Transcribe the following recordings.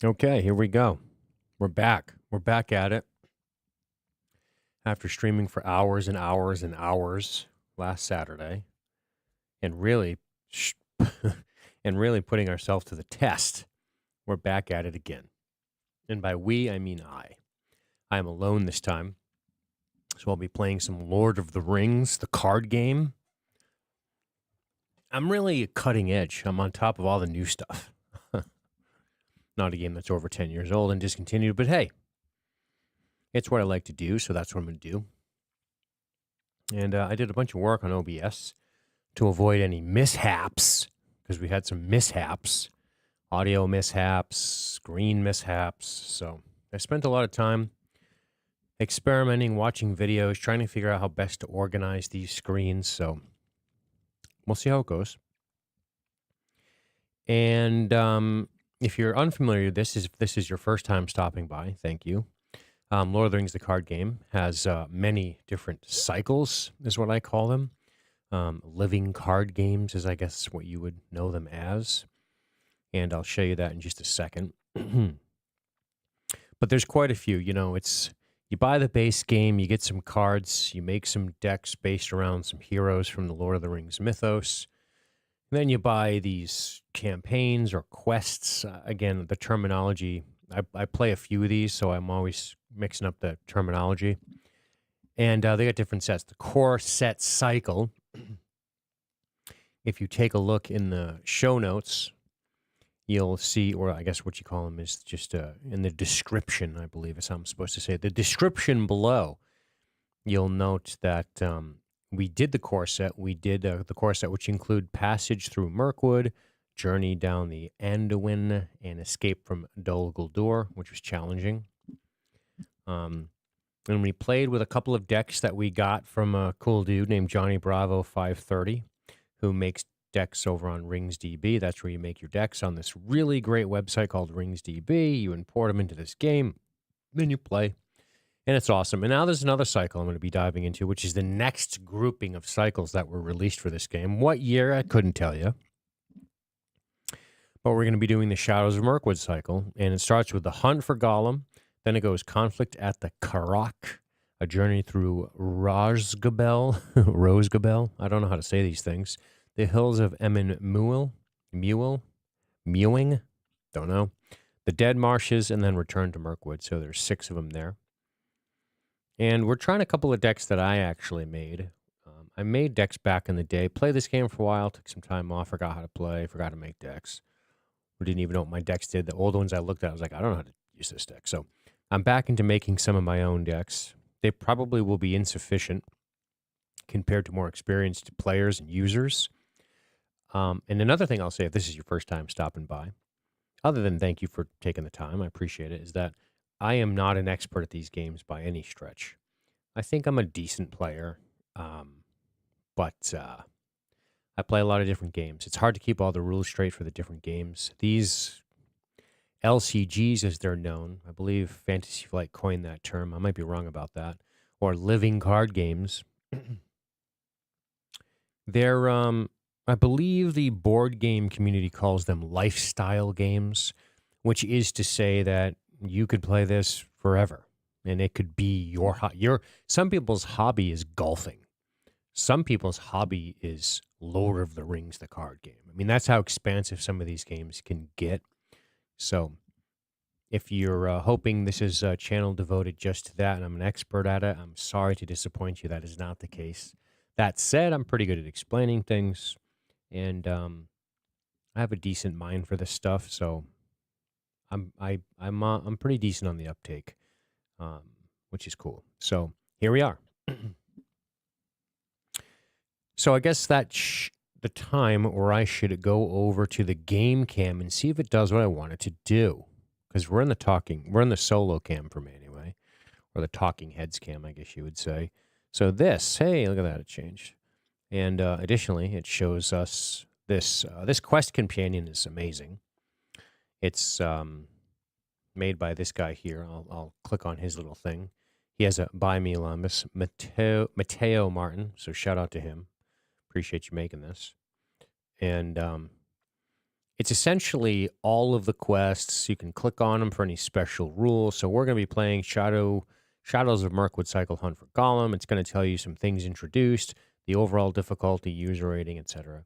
Okay, here we go. We're back. We're back at it after streaming for hours and hours and hours last Saturday, and really, sh- and really putting ourselves to the test. We're back at it again, and by we I mean I. I am alone this time, so I'll be playing some Lord of the Rings, the card game. I'm really cutting edge. I'm on top of all the new stuff. Not a game that's over 10 years old and discontinued, but hey, it's what I like to do, so that's what I'm going to do. And I did a bunch of work on OBS to avoid any mishaps because we had some mishaps, audio mishaps, screen mishaps. So I spent a lot of time experimenting, watching videos, trying to figure out how best to organize these screens. So we'll see how it goes. And if you're unfamiliar, if this is your first time stopping by, thank you. Lord of the Rings, the card game, has many different cycles, is what I call them. Living card games is, I guess, what you would know them as. And I'll show you that in just a second. But there's quite a few. You buy the base game, you get some cards, you make some decks based around some heroes from the Lord of the Rings mythos. And then you buy these campaigns or quests. Again, the terminology, I play a few of these, so I'm always mixing up the terminology. And they got different sets. The core set cycle, if you take a look in the show notes, you'll see, or I guess what you call them is just in the description, I believe is how I'm supposed to say it. The description below, you'll note that we did the core set. We did the core set, which include Passage Through Mirkwood, Journey Down the Anduin, and Escape from Dol Guldur, which was challenging. And we played with a couple of decks that we got from a cool dude named Johnny Bravo 530, who makes decks over on RingsDB. That's where you make your decks on this really great website called RingsDB. You import them into this game, then you play, and it's awesome. And now there's another cycle I'm going to be diving into, which is the next grouping of cycles that were released for this game. What year, I couldn't tell you. But we're going to be doing the Shadows of Mirkwood cycle, and it starts with the Hunt for Gollum. Then it goes Conflict at the Karak, a journey through Rosgabel. I don't know how to say these things. The Hills of Mewing, don't know. The Dead Marshes, and then Return to Mirkwood. So there's 6 of them there. And we're trying a couple of decks that I actually made. I made decks back in the day. Played this game for a while, took some time off, forgot how to play, forgot to make decks. We didn't even know what my decks did. The old ones I looked at, I was like, I don't know how to use this deck. So I'm back into making some of my own decks. They probably will be insufficient compared to more experienced players and users. And another thing I'll say, if this is your first time stopping by, other than thank you for taking the time, I appreciate it, is that I am not an expert at these games by any stretch. I think I'm a decent player, but I play a lot of different games. It's hard to keep all the rules straight for the different games. These LCGs, as they're known, I believe Fantasy Flight coined that term. I might be wrong about that. Or living card games. They're, I believe the board game community calls them lifestyle games, which is to say that you could play this forever, and it could be your. Some people's hobby is golfing. Some people's hobby is Lord of the Rings, the card game. I mean, that's how expansive some of these games can get. So if you're hoping this is a channel devoted just to that and I'm an expert at it, I'm sorry to disappoint you. That is not the case. That said, I'm pretty good at explaining things, and I have a decent mind for this stuff, so I'm pretty decent on the uptake, which is cool. So here we are. So I guess that's the time where I should go over to the game cam and see if it does what I want it to do. Because we're in the solo cam for me anyway, or the talking heads cam, I guess you would say. So hey, look at that, it changed. And additionally, it shows us this. This quest companion is amazing. It's made by this guy here. I'll click on his little thing. He has a Buy Me Alumnus, Mateo Martin, so shout out to him. Appreciate you making this. And It's essentially all of the quests. You can click on them for any special rules. So we're going to be playing Shadows of Mirkwood Cycle Hunt for Golem. It's going to tell you some things introduced, the overall difficulty, user rating, etc.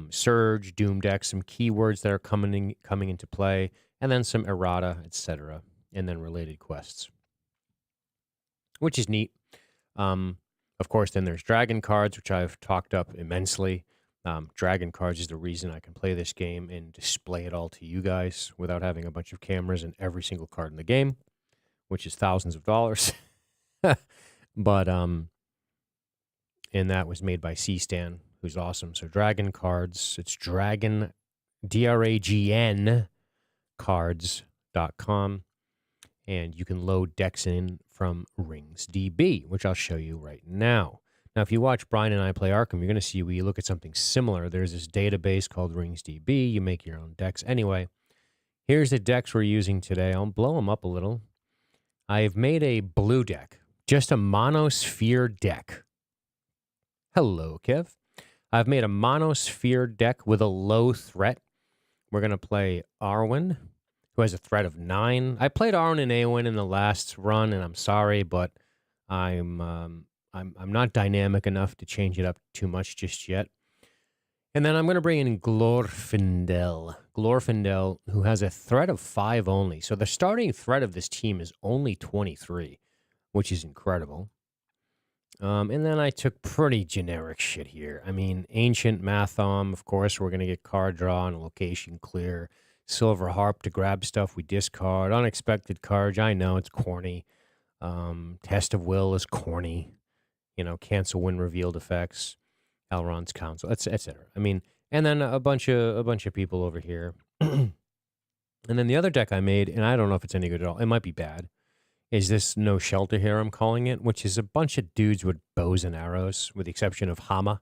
Surge, Doom Deck, some keywords that are coming into play, and then some errata, etc., and then related quests, which is neat. Of course, then there's Dragon cards, which I've talked up immensely. Dragon cards is the reason I can play this game and display it all to you guys without having a bunch of cameras in every single card in the game, which is thousands of dollars. But and that was made by C-Stan, who's awesome. So Dragon cards, it's Dragon, DRAGN cards.com, and you can load decks in from RingsDB, which I'll show you right now. Now, if you watch Brian and I play Arkham, you're going to see we look at something similar. There's this database called RingsDB. You make your own decks. Anyway, here's the decks we're using today. I'll blow them up a little. I've made a blue deck, just a monosphere deck. Hello, Kev. I've made a monosphere deck with a low threat. We're going to play Arwen, who has a threat of 9. I played Arwen and Eowyn in the last run, and I'm sorry, but I'm not dynamic enough to change it up too much just yet. And then I'm going to bring in Glorfindel. Glorfindel, who has a threat of 5 only. So the starting threat of this team is only 23, which is incredible. And then I took pretty generic shit here. I mean, Ancient Mathom, of course, we're going to get card draw and location clear. Silver Harp to grab stuff we discard. Unexpected cards, I know, it's corny. Test of Will is corny. You know, cancel when revealed effects. Elrond's Council, etc. I mean, and then a bunch of people over here. And then the other deck I made, and I don't know if it's any good at all. It might be bad. Is this No Shelter here, I'm calling it, which is a bunch of dudes with bows and arrows, with the exception of Hama.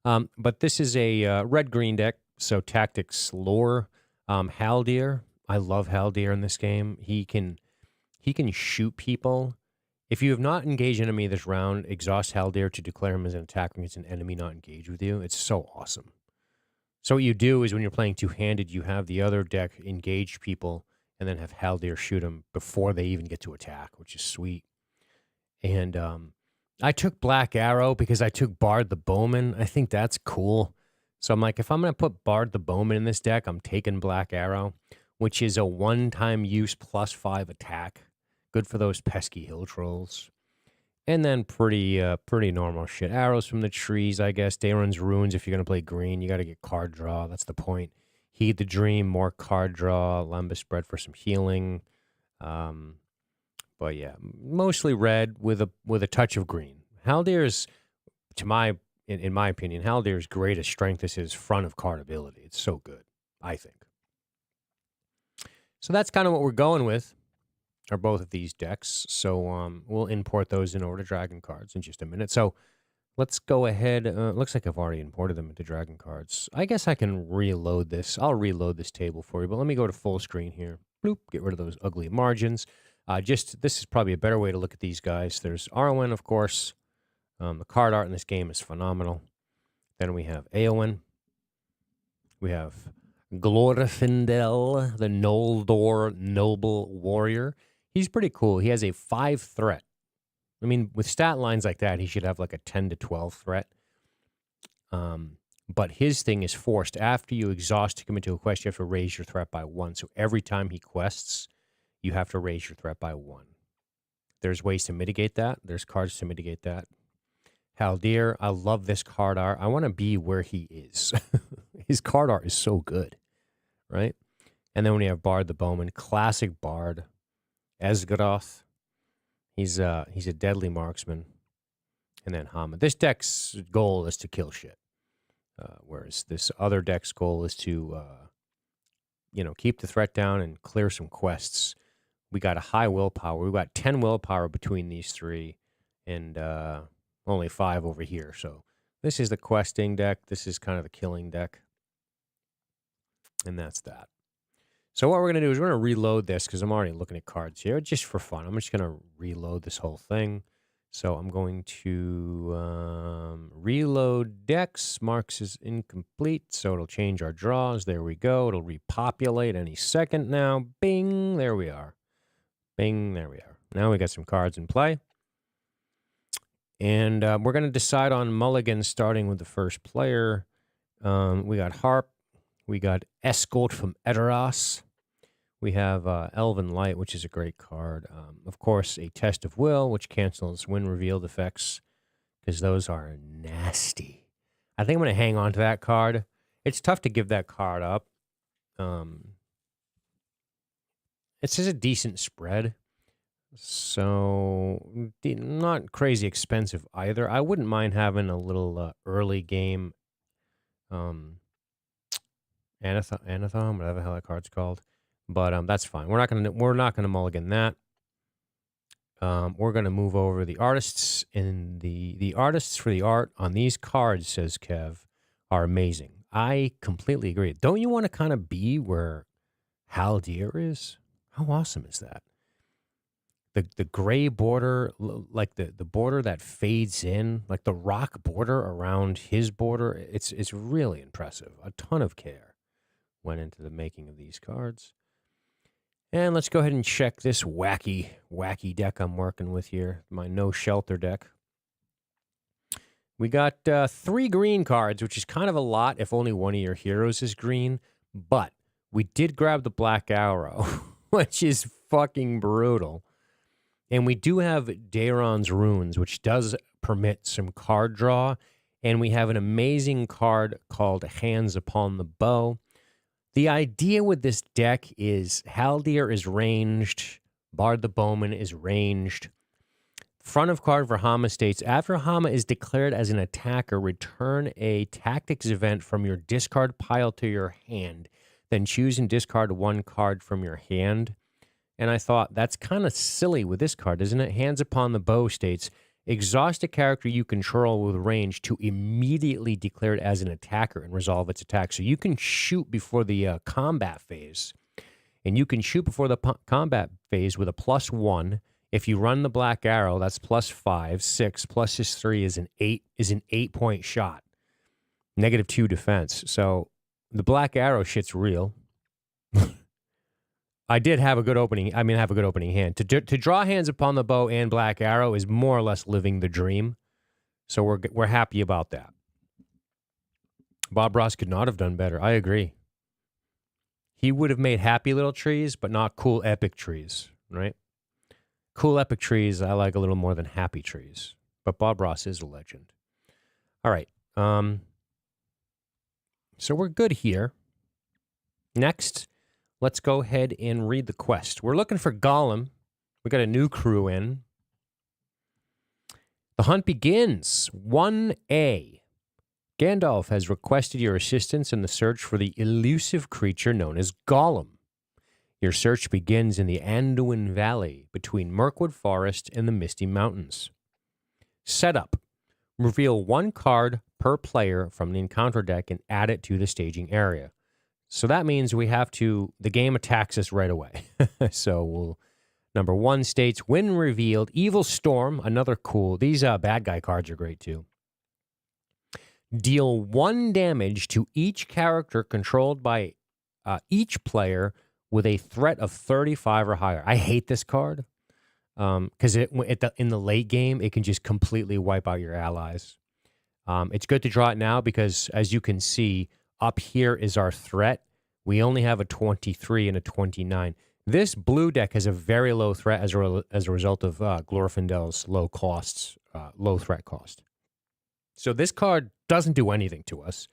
But this is a red-green deck, so tactics lore. Haldir, I love Haldir in this game. He can shoot people. If you have not engaged an enemy this round, exhaust Haldir to declare him as an attacker against an enemy not engaged with you. It's so awesome. So what you do is when you're playing two-handed, you have the other deck engage people and then have Haldir shoot them before they even get to attack, which is sweet. And I took Black Arrow because I took Bard the Bowman. I think that's cool. So I'm like, if I'm going to put Bard the Bowman in this deck, I'm taking Black Arrow, which is a one-time use +5 attack. Good for those pesky hill trolls. And then pretty normal shit. Arrows from the trees, I guess. Daeron's Runes, if you're going to play green, you got to get card draw. That's the point. Heed the Dream, more card draw. Lembas Spread for some healing. But yeah, mostly red with a touch of green. Haldir's, in my opinion, Haldir's greatest strength is his front of card ability. It's so good, I think. So that's kind of what we're going with, are both of these decks. So we'll import those in order to Dragon cards in just a minute. So let's go ahead. Looks like I've already imported them into Dragon cards. I guess I can reload this. I'll reload this table for you, but let me go to full screen here. Bloop, get rid of those ugly margins. This is probably a better way to look at these guys. There's Arwen, of course. The card art in this game is phenomenal. Then we have Eowyn. We have Glorfindel, the Noldor noble warrior. He's pretty cool. He has a 5 threat. I mean, with stat lines like that, he should have like a 10 to 12 threat. But his thing is forced. After you exhaust to commit to a quest, you have to raise your threat by 1. So every time he quests, you have to raise your threat by 1. There's ways to mitigate that. There's cards to mitigate that. Haldir, I love this card art. I want to be where he is. His card art is so good, right? And then when you have Bard the Bowman, classic Bard. Esgaroth, he's a deadly marksman. And then Hama. This deck's goal is to kill shit. Whereas this other deck's goal is to, keep the threat down and clear some quests. We got a high willpower. We got 10 willpower between these three, and only 5 over here. So this is the questing deck. This is kind of the killing deck. And that's that. So what we're going to do is we're going to reload this because I'm already looking at cards here just for fun. I'm just going to reload this whole thing. So I'm going to reload decks. Marks is incomplete, so it'll change our draws. There we go. It'll repopulate any second now. Bing, there we are. Bing, there we are. Now we got some cards in play. And we're going to decide on mulligans starting with the first player. We got Harp. We got Escort from Edoras. We have Elven Light, which is a great card. Of course, a Test of Will, which cancels when revealed effects, because those are nasty. I think I'm going to hang on to that card. It's tough to give that card up. It's just a decent spread. So, not crazy expensive either. I wouldn't mind having a little early game Anathon, whatever the hell that card's called. But that's fine. We're not gonna mulligan that. We're gonna move over the artists, and the artists for the art on these cards, says Kev, are amazing. I completely agree. Don't you want to kind of be where Haldir is? How awesome is that? The gray border, like the border that fades in, like the rock border around his border, it's really impressive. A ton of care went into the making of these cards. And let's go ahead and check this wacky deck I'm working with here, my No Shelter deck. We got 3 green cards, which is kind of a lot if only one of your heroes is green, but we did grab the Black Arrow, which is fucking brutal. And we do have Daeron's Runes, which does permit some card draw. And we have an amazing card called Hands Upon the Bow. The idea with this deck is Haldir is ranged, Bard the Bowman is ranged. Front of card for Hama states, after Hama is declared as an attacker, return a tactics event from your discard pile to your hand. Then choose and discard 1 card from your hand. And I thought, that's kind of silly with this card, isn't it? Hands Upon the Bow states, exhaust a character you control with range to immediately declare it as an attacker and resolve its attack. So you can shoot before the combat phase. And you can shoot before the combat phase with a +1. If you run the Black Arrow, that's +5. 6 plus his 3 is an 8-point shot. -2 defense. So the Black Arrow shit's real. I did have a good opening. I mean, have a good opening hand. To draw Hands Upon the Bow and Black Arrow is more or less living the dream. So we're happy about that. Bob Ross could not have done better. I agree. He would have made happy little trees, but not cool epic trees, right? Cool epic trees I like a little more than happy trees. But Bob Ross is a legend. All right. So we're good here. Next, let's go ahead and read the quest. We're looking for Gollum. We got a new crew in. The hunt begins. 1A. Gandalf has requested your assistance in the search for the elusive creature known as Gollum. Your search begins in the Anduin Valley between Mirkwood Forest and the Misty Mountains. Setup. Reveal 1 card per player from the encounter deck and add it to the staging area. So that means the game attacks us right away. So number 1 states, when revealed, Evil Storm, another cool, these bad guy cards are great too. Deal 1 damage to each character controlled by each player with a threat of 35 or higher. I hate this card because in the late game, it can just completely wipe out your allies. It's good to draw it now because, as you can see, up here is our threat. We only have a 23 and a 29. This blue deck has a very low threat as a result of Glorfindel's low threat cost. So this card doesn't do anything to us.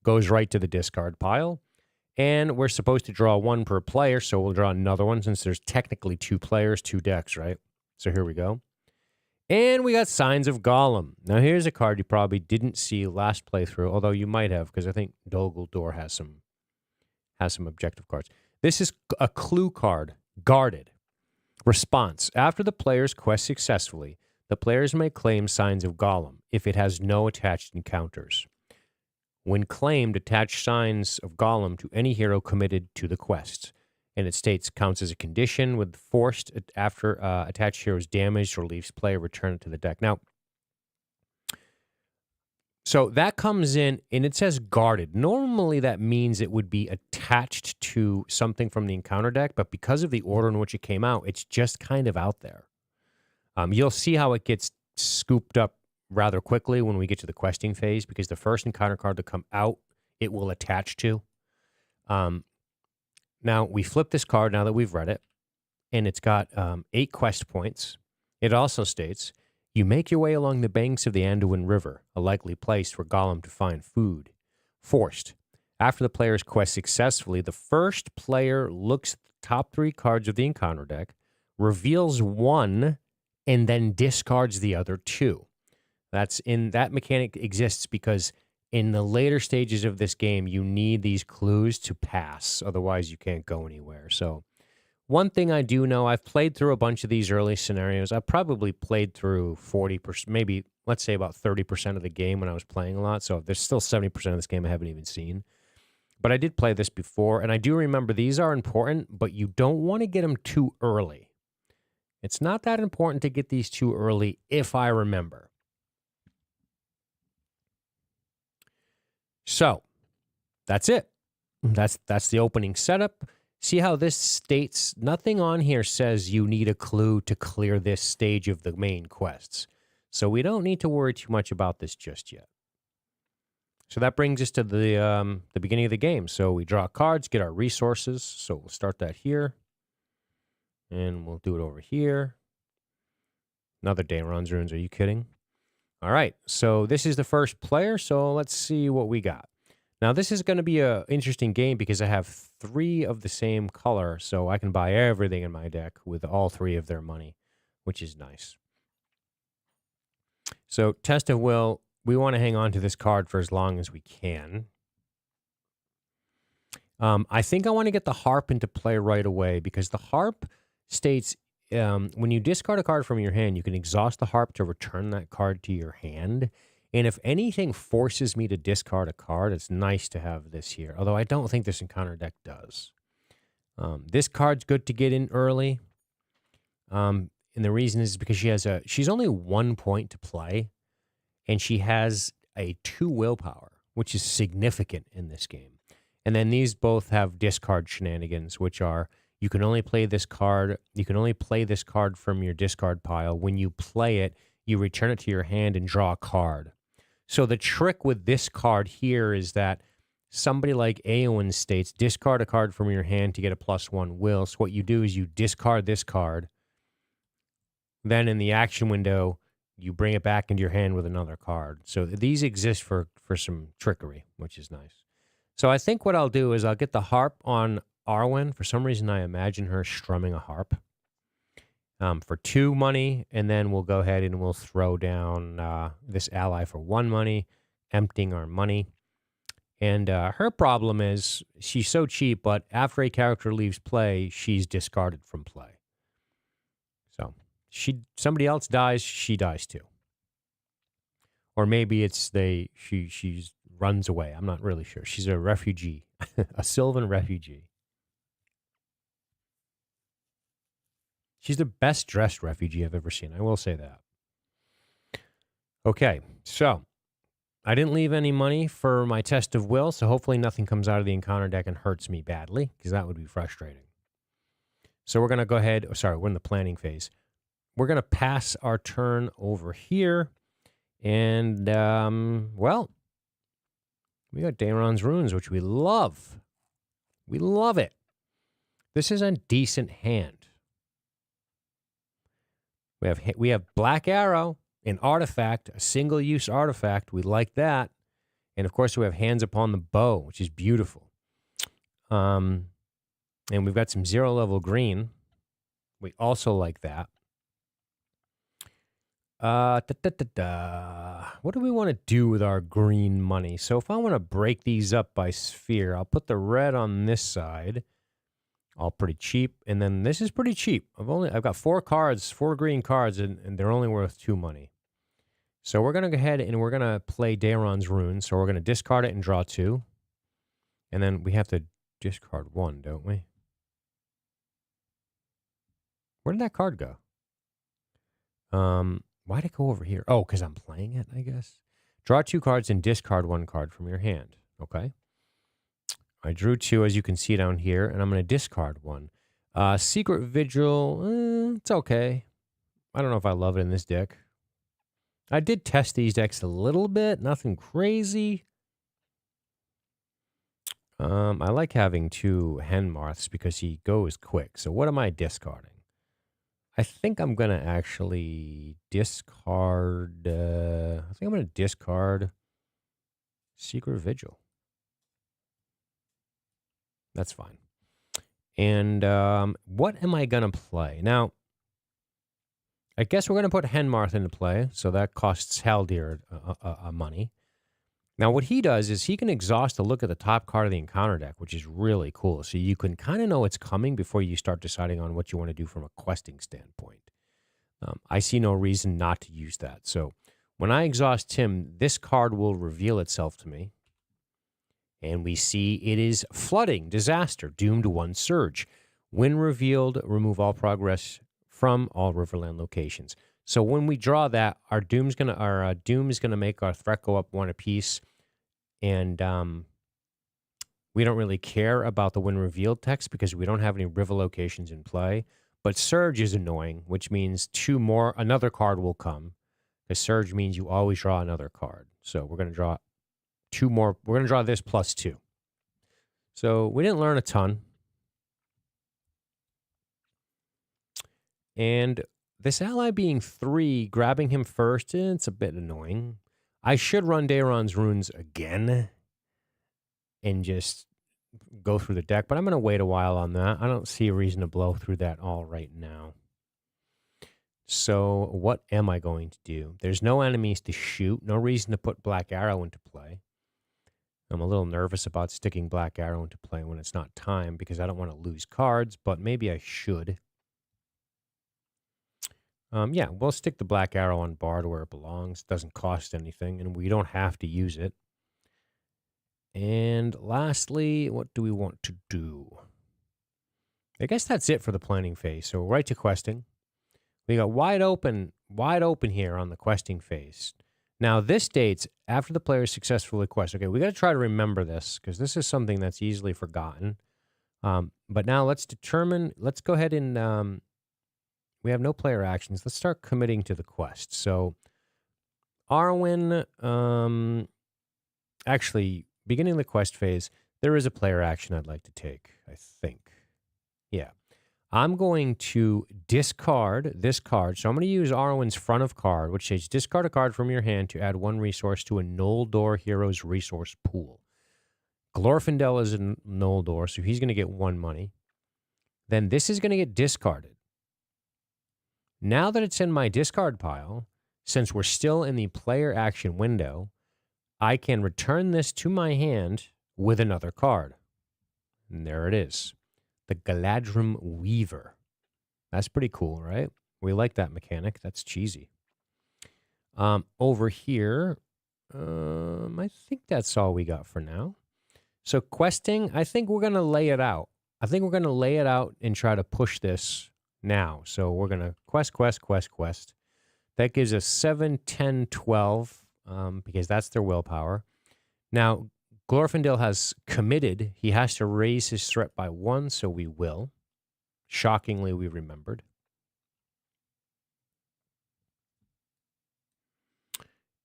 Goes right to the discard pile. And we're supposed to draw 1 per player, so we'll draw another one since there's technically 2 players, 2 decks, right? So here we go. And we got Signs of Gollum. Now here's a card you probably didn't see last playthrough, although you might have, because I think Dol Guldur has some objective cards. This is a clue card, Guarded. Response. After the player's quest successfully, the players may claim Signs of Gollum if it has no attached encounters. When claimed, attach Signs of Gollum to any hero committed to the quest. and it states counts as a condition with forced after attached hero is damaged or leaves play, return it to the deck. Now, so that comes in and it says guarded. Normally that means it would be attached to something from the encounter deck, but because of the order in which it came out, it's just kind of out there. You'll see how it gets scooped up rather quickly when we get to the questing phase, because the first encounter card to come out, it will attach to. Now, we flip this card now that we've read it, and it's got 8 quest points. It also states, you make your way along the banks of the Anduin River, a likely place for Gollum to find food. Forced. After the player's quest successfully, the first player looks at the top 3 cards of the encounter deck, reveals one, and then discards the other 2. That mechanic exists because in the later stages of this game, you need these clues to pass. Otherwise, you can't go anywhere. So one thing I do know, I've played through a bunch of these early scenarios. I probably played through 40%, maybe let's say about 30% of the game when I was playing a lot. So there's still 70% of this game I haven't even seen. But I did play this before, and I do remember these are important, but you don't want to get them too early. It's not that important to get these too early, if I remember. So that's it. That's the opening setup. See how this states, nothing on here says you need a clue to clear this stage of the main quests. So we don't need to worry too much about this just yet. So that brings us to the beginning of the game. So we draw cards, get our resources. So we'll start that here. And we'll do it over here. Another Daeron's Runes, are you kidding? All right, so this is the first player, so let's see what we got. Now, this is going to be an interesting game because I have 3 of the same color, so I can buy everything in my deck with all 3 of their money, which is nice. So, Test of Will, we want to hang on to this card for as long as we can. I think I want to get the Harp into play right away because the Harp states when you discard a card from your hand, you can exhaust the Harp to return that card to your hand. And if anything forces me to discard a card, it's nice to have this here. Although I don't think this encounter deck does. This card's good to get in early. And the reason is because she's only 1 point to play. And she has a 2 willpower, which is significant in this game. And then these both have discard shenanigans, which are you can only play this card. You can only play this card from your discard pile. When you play it, you return it to your hand and draw a card. So the trick with this card here is that somebody like Éowyn states, discard a card from your hand to get a +1 will. So what you do is you discard this card. Then in the action window, you bring it back into your hand with another card. So these exist for some trickery, which is nice. So I think what I'll do is I'll get the Harp on Arwen. For some reason, I imagine her strumming a harp for 2 money, and then we'll go ahead and we'll throw down this ally for 1 money, emptying our money. And her problem is she's so cheap, but after a character leaves play, she's discarded from play. So somebody else dies, she dies too. Or maybe it's she runs away. I'm not really sure. She's a refugee, a Sylvan refugee. She's the best dressed refugee I've ever seen. I will say that. Okay, so I didn't leave any money for my Test of Will, so hopefully nothing comes out of the encounter deck and hurts me badly, because that would be frustrating. So we're going to go ahead. Oh, sorry, we're in the planning phase. We're going to pass our turn over here. And, well, we got Daeron's Runes, which we love. We love it. This is a decent hand. We have Black Arrow, an artifact, a single-use artifact. We like that. And, of course, we have Hands Upon the Bow, which is beautiful. And we've got some zero-level green. We also like that. What do we want to do with our green money? So if I want to break these up by sphere, I'll put the red on this side. All pretty cheap. And then this is pretty cheap. I've got 4 cards, 4 green cards, and they're only worth 2 money. So we're going to go ahead and we're going to play Daeron's Runes. So we're going to discard it and draw 2. And then we have to discard 1, don't we? Where did that card go? Why'd it go over here? Oh, because I'm playing it, I guess. Draw 2 cards and discard 1 card from your hand. Okay. I drew 2, as you can see down here, and I'm going to discard 1. Secret Vigil, it's okay. I don't know if I love it in this deck. I did test these decks a little bit, nothing crazy. I like having 2 Henmarths because he goes quick. So what am I discarding? I think I'm going to actually discard... I think I'm going to discard Secret Vigil. That's fine. And what am I going to play? Now, I guess we're going to put Henmarth into play, so that costs Haldir money. Now, what he does is he can exhaust a look at the top card of the encounter deck, which is really cool. So you can kind of know it's coming before you start deciding on what you want to do from a questing standpoint. I see no reason not to use that. So when I exhaust him, this card will reveal itself to me. And we see it is Flooding Disaster, doomed 1 surge. When revealed, remove all progress from all Riverland locations. So when we draw that, our Doom is gonna make our threat go up 1 apiece, and we don't really care about the when revealed text because we don't have any river locations in play. But Surge is annoying, which means 2 more. Another card will come. Because Surge means you always draw another card. So we're gonna draw 2 more. We're gonna draw this plus 2. So we didn't learn a ton. And this ally being 3, grabbing him first, it's a bit annoying. I should run Daeron's Runes again and just go through the deck, but I'm going to wait a while on that. I don't see a reason to blow through that all right now. So what am I going to do? There's no enemies to shoot, no reason to put Black Arrow into play. I'm a little nervous about sticking Black Arrow into play when it's not time because I don't want to lose cards, but maybe I should. Yeah, we'll stick the Black Arrow on Bard where it belongs. It doesn't cost anything, and we don't have to use it. And lastly, what do we want to do? I guess that's it for the planning phase. So right to questing. We got wide open here on the questing phase. Now, this dates after the player successfully quests. Okay, we got to try to remember this because this is something that's easily forgotten. But now let's go ahead and... we have no player actions. Let's start committing to the quest. So, Arwen, actually, beginning the quest phase, there is a player action I'd like to take, I think. Yeah. I'm going to discard this card. So I'm going to use Arwen's front of card, which says discard a card from your hand to add 1 resource to a Noldor hero's resource pool. Glorfindel is a Noldor, so he's going to get 1 money. Then this is going to get discarded. Now that it's in my discard pile, since we're still in the player action window, I can return this to my hand with another card. And there it is. The Galadrim Weaver. That's pretty cool, right? We like that mechanic. That's cheesy. Over here, I think that's all we got for now. So questing, I think we're going to lay it out. I think we're going to lay it out and try to push this now. So we're going to quest. That gives us 7, 10, 12, because that's their willpower. Now, Glorfindel has committed. He has to raise his threat by 1, so we will. Shockingly, we remembered.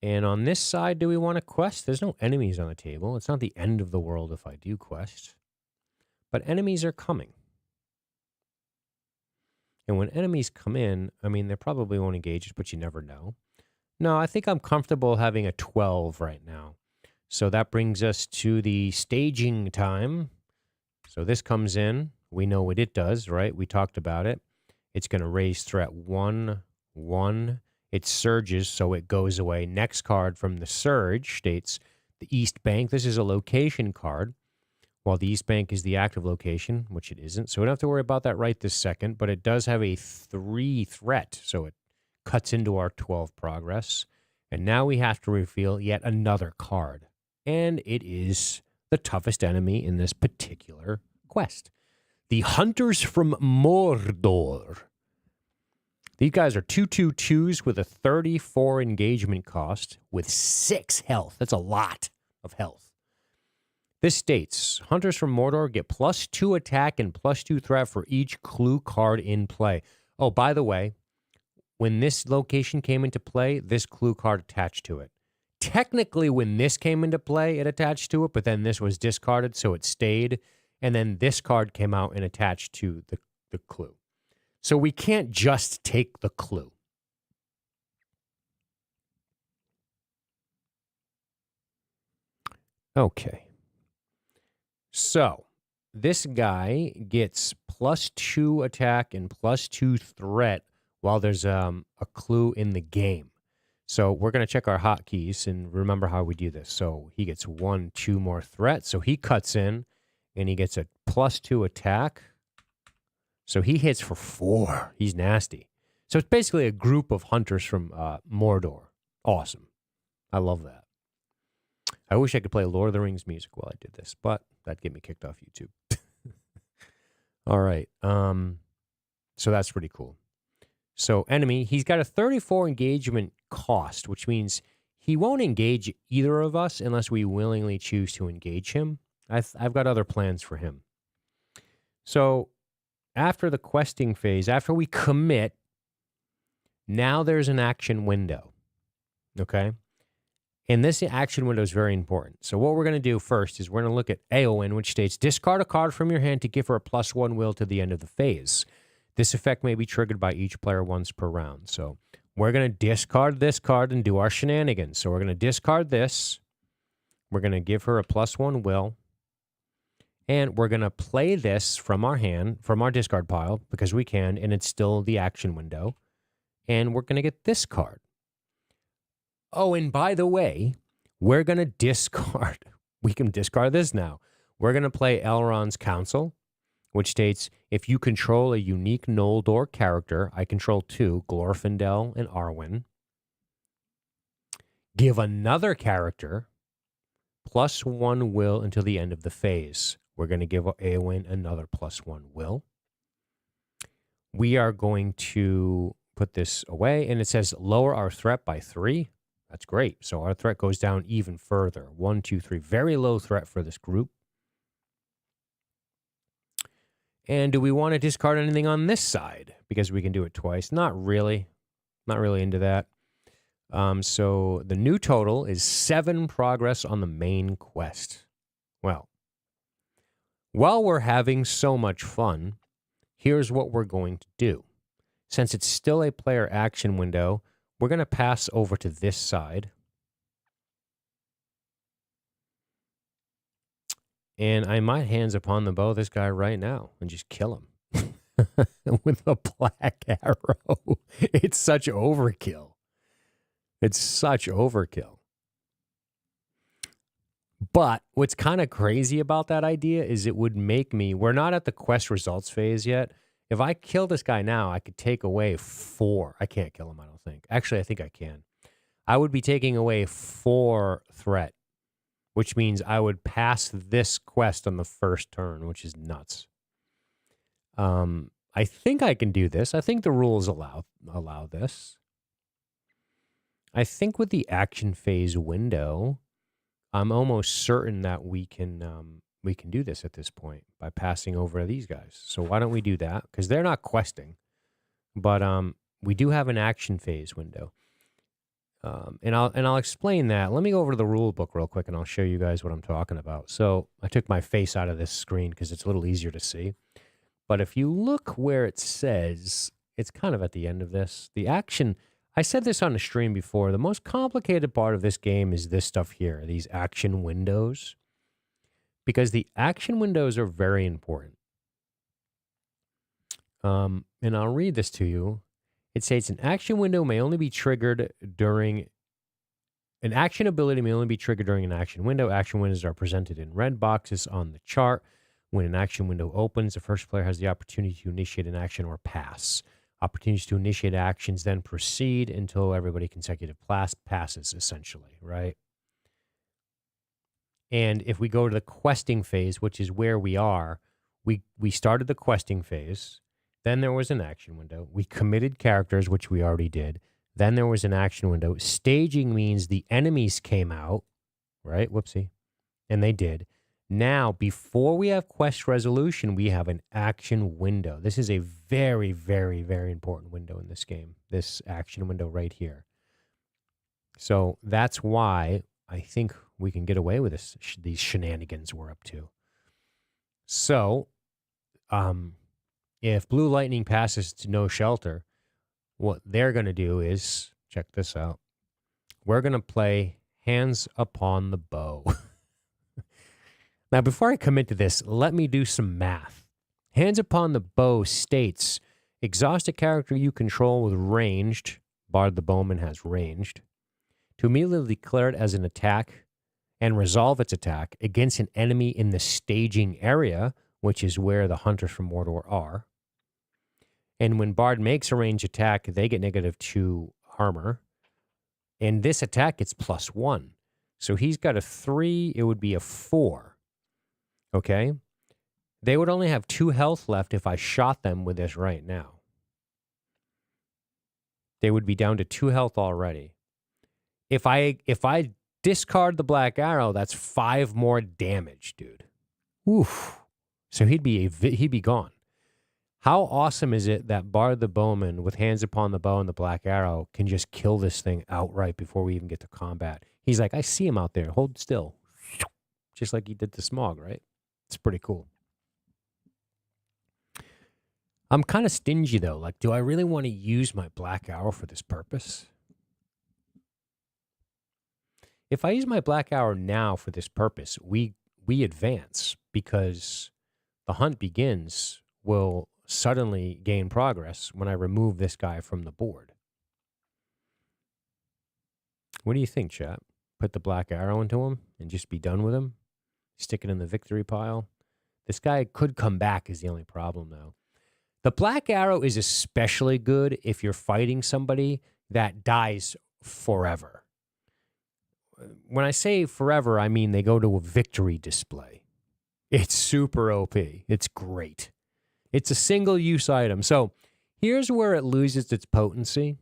And on this side, do we want to quest? There's no enemies on the table. It's not the end of the world if I do quest. But enemies are coming. And when enemies come in, I mean, they probably won't engage us, but you never know. No, I think I'm comfortable having a 12 right now. So that brings us to the staging time. So this comes in. We know what it does, right? We talked about it. It's going to raise threat 1, 1. It surges, so it goes away. Next card from the surge states the East Bank. This is a location card. While the East Bank is the active location, which it isn't. So we don't have to worry about that right this second, but it does have a 3 threat, so it cuts into our 12 progress. And now we have to reveal yet another card. And it is the toughest enemy in this particular quest. The Hunters from Mordor. These guys are 2/2/2s with a 34 engagement cost with 6 health. That's a lot of health. This states, Hunters from Mordor get +2 attack and +2 threat for each clue card in play. Oh, by the way, when this location came into play, this clue card attached to it. Technically, when this came into play, it attached to it, but then this was discarded, so it stayed. And then this card came out and attached to the clue. So we can't just take the clue. Okay. So this guy gets +2 attack and +2 threat while there's a clue in the game. So we're going to check our hotkeys and remember how we do this. So he gets 1, 2 more threat. So he cuts in and he gets a +2 attack. So he hits for 4. He's nasty. So it's basically a group of hunters from Mordor. Awesome. I love that. I wish I could play Lord of the Rings music while I did this, but that'd get me kicked off YouTube. All right. So that's pretty cool. So enemy, he's got a 34 engagement cost, which means he won't engage either of us unless we willingly choose to engage him. I've got other plans for him. So after the questing phase, after we commit, now there's an action window. Okay? And this action window is very important. So what we're going to do first is we're going to look at Eowyn, which states, discard a card from your hand to give her a +1 will to the end of the phase. This effect may be triggered by each player once per round. So we're going to discard this card and do our shenanigans. So we're going to discard this. We're going to give her a +1 will. And we're going to play this from our hand, from our discard pile, because we can, and it's still the action window. And we're going to get this card. Oh, and by the way, we're going to discard. We can discard this now. We're going to play Elrond's Council, which states, if you control a unique Noldor character, I control 2, Glorfindel and Arwen. Give another character +1 will until the end of the phase. We're going to give Eowyn another +1 will. We are going to put this away, and it says lower our threat by 3. That's great. So our threat goes down even further. 1, 2, 3. Very low threat for this group. And do we want to discard anything on this side? Because we can do it twice. Not really. Not really into that. So the new total is 7 progress on the main quest. Well, while we're having so much fun, here's what we're going to do. Since it's still a player action window, we're going to pass over to this side. And I might hands upon the bow this guy right now and just kill him with a black arrow. It's such overkill. It's such overkill. But what's kind of crazy about that idea is it would make me, we're not at the quest results phase yet. If I kill this guy now, I could take away 4. I can't kill him, I don't think. Actually, I think I can. I would be taking away 4 threat, which means I would pass this quest on the first turn, which is nuts. I think I can do this. I think the rules allow this. I think with the action phase window, I'm almost certain that we can do this at this point by passing over these guys. So why don't we do that? Because they're not questing, but we do have an action phase window, and I'll explain that. Let me go over to the rule book real quick, and I'll show you guys what I'm talking about. So I took my face out of this screen because it's a little easier to see. But if you look where it says, it's kind of at the end of this. The action. I said this on the stream before. The most complicated part of this game is this stuff here, these action windows. Because the action windows are very important. And I'll read this to you. It says an action window may only be triggered during an action ability may only be triggered during an action window. Action windows are presented in red boxes on the chart. When an action window opens, the first player has the opportunity to initiate an action or pass. Opportunities to initiate actions then proceed until everybody consecutive passes, essentially, right? And if we go to the questing phase, which is where we are, we started the questing phase. Then there was an action window. We committed characters, which we already did. Then there was an action window. Staging means the enemies came out, right? Whoopsie. And they did. Now, before we have quest resolution, we have an action window. This is a very, very, very important window in this game, this action window right here. So that's why I think we can get away with these shenanigans we're up to. So, if Blue Lightning passes to no shelter, what they're going to do is, check this out, we're going to play Hands Upon the Bow. Now, before I commit to this, let me do some math. Hands Upon the Bow states, exhaust a character you control with ranged, Bard the Bowman has ranged, to immediately declare it as an attack and resolve its attack against an enemy in the staging area, which is where the hunters from Mordor are. And when Bard makes a ranged attack, they get -2 armor. And this attack gets +1. So he's got a 3, it would be a 4. Okay? They would only have 2 health left if I shot them with this right now. They would be down to 2 health already. If I discard the black arrow, that's 5 more damage, dude. Oof. So he'd be gone. How awesome is it that Bard the Bowman with Hands Upon the Bow and the black arrow can just kill this thing outright before we even get to combat? He's like, I see him out there. Hold still. Just like he did to Smaug, right? It's pretty cool. I'm kind of stingy, though. Like, do I really want to use my black arrow for this purpose? If I use my black arrow now for this purpose, we advance because the hunt begins will suddenly gain progress when I remove this guy from the board. What do you think, chat? Put the black arrow into him and just be done with him? Stick it in the victory pile? This guy could come back is the only problem, though. The black arrow is especially good if you're fighting somebody that dies forever. When I say forever, I mean they go to a victory display. It's super OP. It's great. It's a single-use item. So here's where it loses its potency.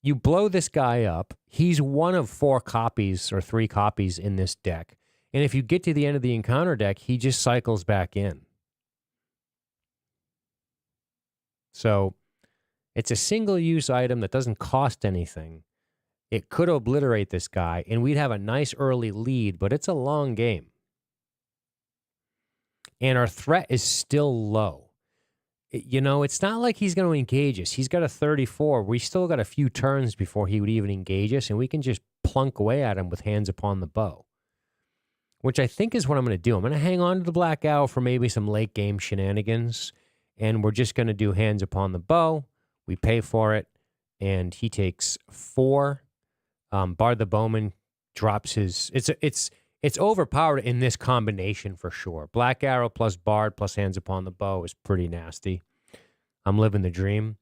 You blow this guy up. He's one of 4 copies or 3 copies in this deck. And if you get to the end of the encounter deck, he just cycles back in. So it's a single-use item that doesn't cost anything. It could obliterate this guy, and we'd have a nice early lead, but it's a long game. And our threat is still low. It's not like he's going to engage us. He's got a 34. We still got a few turns before he would even engage us, and we can just plunk away at him with Hands Upon the Bow, which I think is what I'm going to do. I'm going to hang on to the black arrow for maybe some late game shenanigans, and we're just going to do Hands Upon the Bow. We pay for it, and he takes 4. Bard the Bowman drops his... It's overpowered in this combination for sure. Black Arrow plus Bard plus Hands Upon the Bow is pretty nasty. I'm living the dream.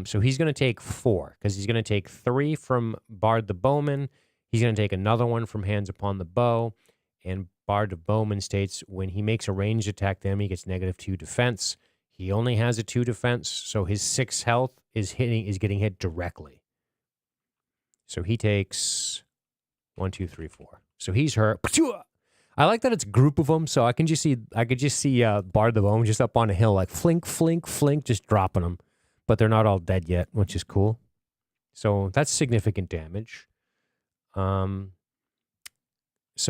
So he's going to take 4 because he's going to take 3 from Bard the Bowman. He's going to take another one from Hands Upon the Bow. And Bard the Bowman states when he makes a ranged attack, the enemy gets -2 defense. He only has a 2 defense, so his 6 health is getting hit directly. So he takes 1, 2, 3, 4. So he's hurt. I like that it's a group of them, so I could just see Bard the Bowman just up on a hill, like flink, flink, flink, just dropping them. But they're not all dead yet, which is cool. So that's significant damage. So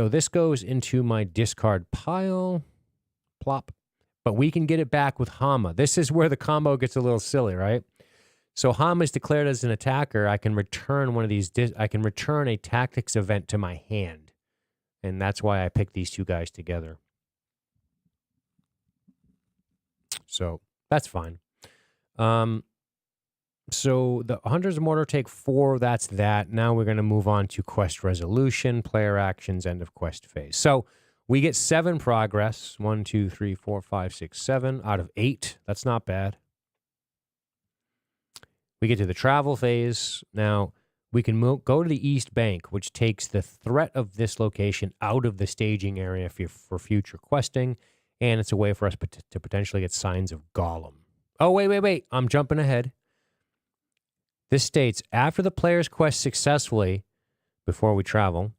this goes into my discard pile. Plop. But we can get it back with Hama. This is where the combo gets a little silly, right? So Hama is declared as an attacker. I can return one of these. I can return a tactics event to my hand. And that's why I picked these 2 guys together. So that's fine. So the Hunters of Mordor take 4. That's that. Now we're going to move on to quest resolution, player actions, end of quest phase. So we get 7 progress. 1, 2, 3, 4, 5, 6, 7 out of 8. That's not bad. We get to the travel phase. Now, we can go to the East Bank, which takes the threat of this location out of the staging area for future questing, and it's a way for us to potentially get signs of Gollum. Oh, wait. I'm jumping ahead. This states, after the player's quest successfully, before we travel,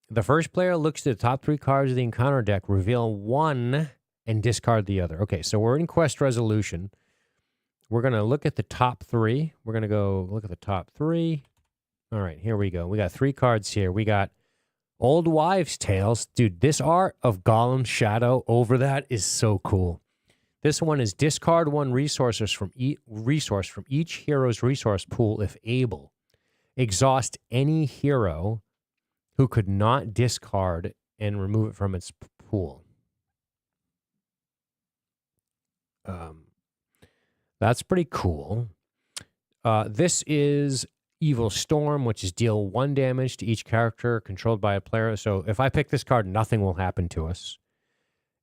the first player looks at the top 3 cards of the encounter deck, reveal one, and discard the other. Okay, so we're in quest resolution. We're going to look at the top 3. We're going to go look at the top 3. All right, here we go. We got 3 cards here. We got Old Wives' Tales. Dude, this art of Gollum's shadow over that is so cool. This one is discard 1 resource from each hero's resource pool if able. Exhaust any hero who could not discard and remove it from its pool. That's pretty cool. This is Evil Storm, which is deal 1 damage to each character controlled by a player. So if I pick this card, nothing will happen to us.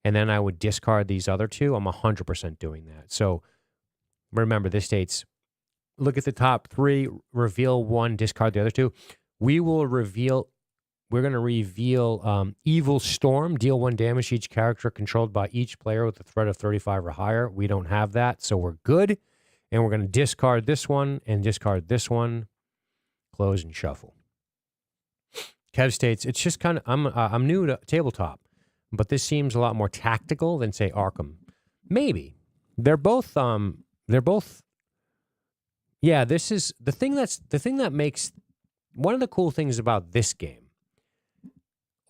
And then I would discard these other 2. I'm 100% doing that. So remember, this states, look at the top 3, reveal 1, discard the other 2. We're going to reveal Evil Storm, deal 1 damage to each character controlled by each player with a threat of 35 or higher. We don't have that, so we're good. And we're going to discard this one and discard this one, close and shuffle. Kev states, it's just kind of, I'm new to tabletop, but this seems a lot more tactical than, say, Arkham. Maybe. They're both, yeah, this is, the thing that makes, one of the cool things about this game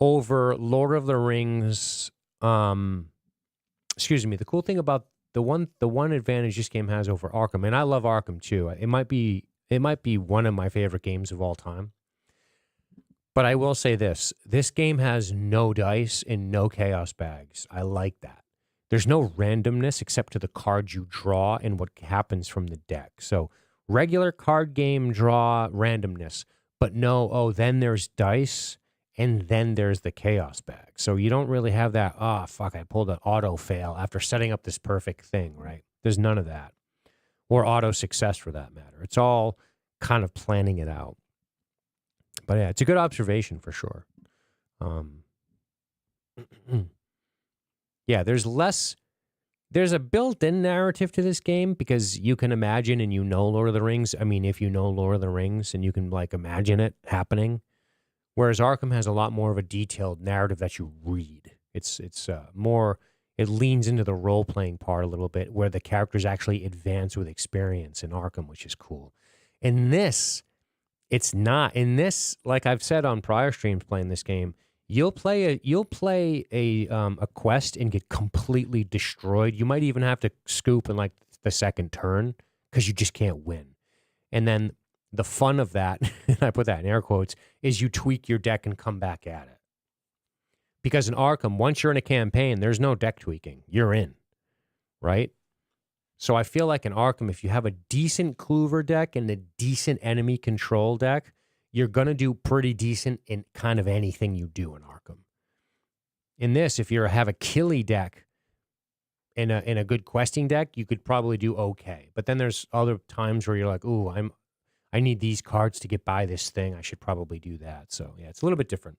over Lord of the Rings, the cool thing about the one advantage this game has over Arkham, and I love Arkham too. It might be one of my favorite games of all time. But I will say this game has no dice and no chaos bags. I like that. There's no randomness except to the cards you draw and what happens from the deck. So regular card game draw randomness, but no, then there's dice. And then there's the chaos bag. So you don't really have that, I pulled an auto fail after setting up this perfect thing, right? There's none of that. Or auto success for that matter. It's all kind of planning it out. But yeah, it's a good observation for sure. Yeah, there's a built-in narrative to this game because you can imagine and Lord of the Rings. I mean, if you know Lord of the Rings and you can like imagine it happening. Whereas Arkham has a lot more of a detailed narrative that you read. It's more, it leans into the role-playing part a little bit where the characters actually advance with experience in Arkham, which is cool. In this, it's not. In this, like I've said on prior streams playing this game, you'll play a quest and get completely destroyed. You might even have to scoop in like the second turn because you just can't win. And then the fun of that, and I put that in air quotes, is you tweak your deck and come back at it. Because in Arkham, once you're in a campaign, there's no deck tweaking. You're in, right? So I feel like in Arkham, if you have a decent Kluver deck and a decent enemy control deck, you're going to do pretty decent in kind of anything you do in Arkham. In this, if you have a killy deck in a good questing deck, you could probably do okay. But then there's other times where you're like, ooh, I need these cards to get by this thing. I should probably do that. So, yeah, it's a little bit different.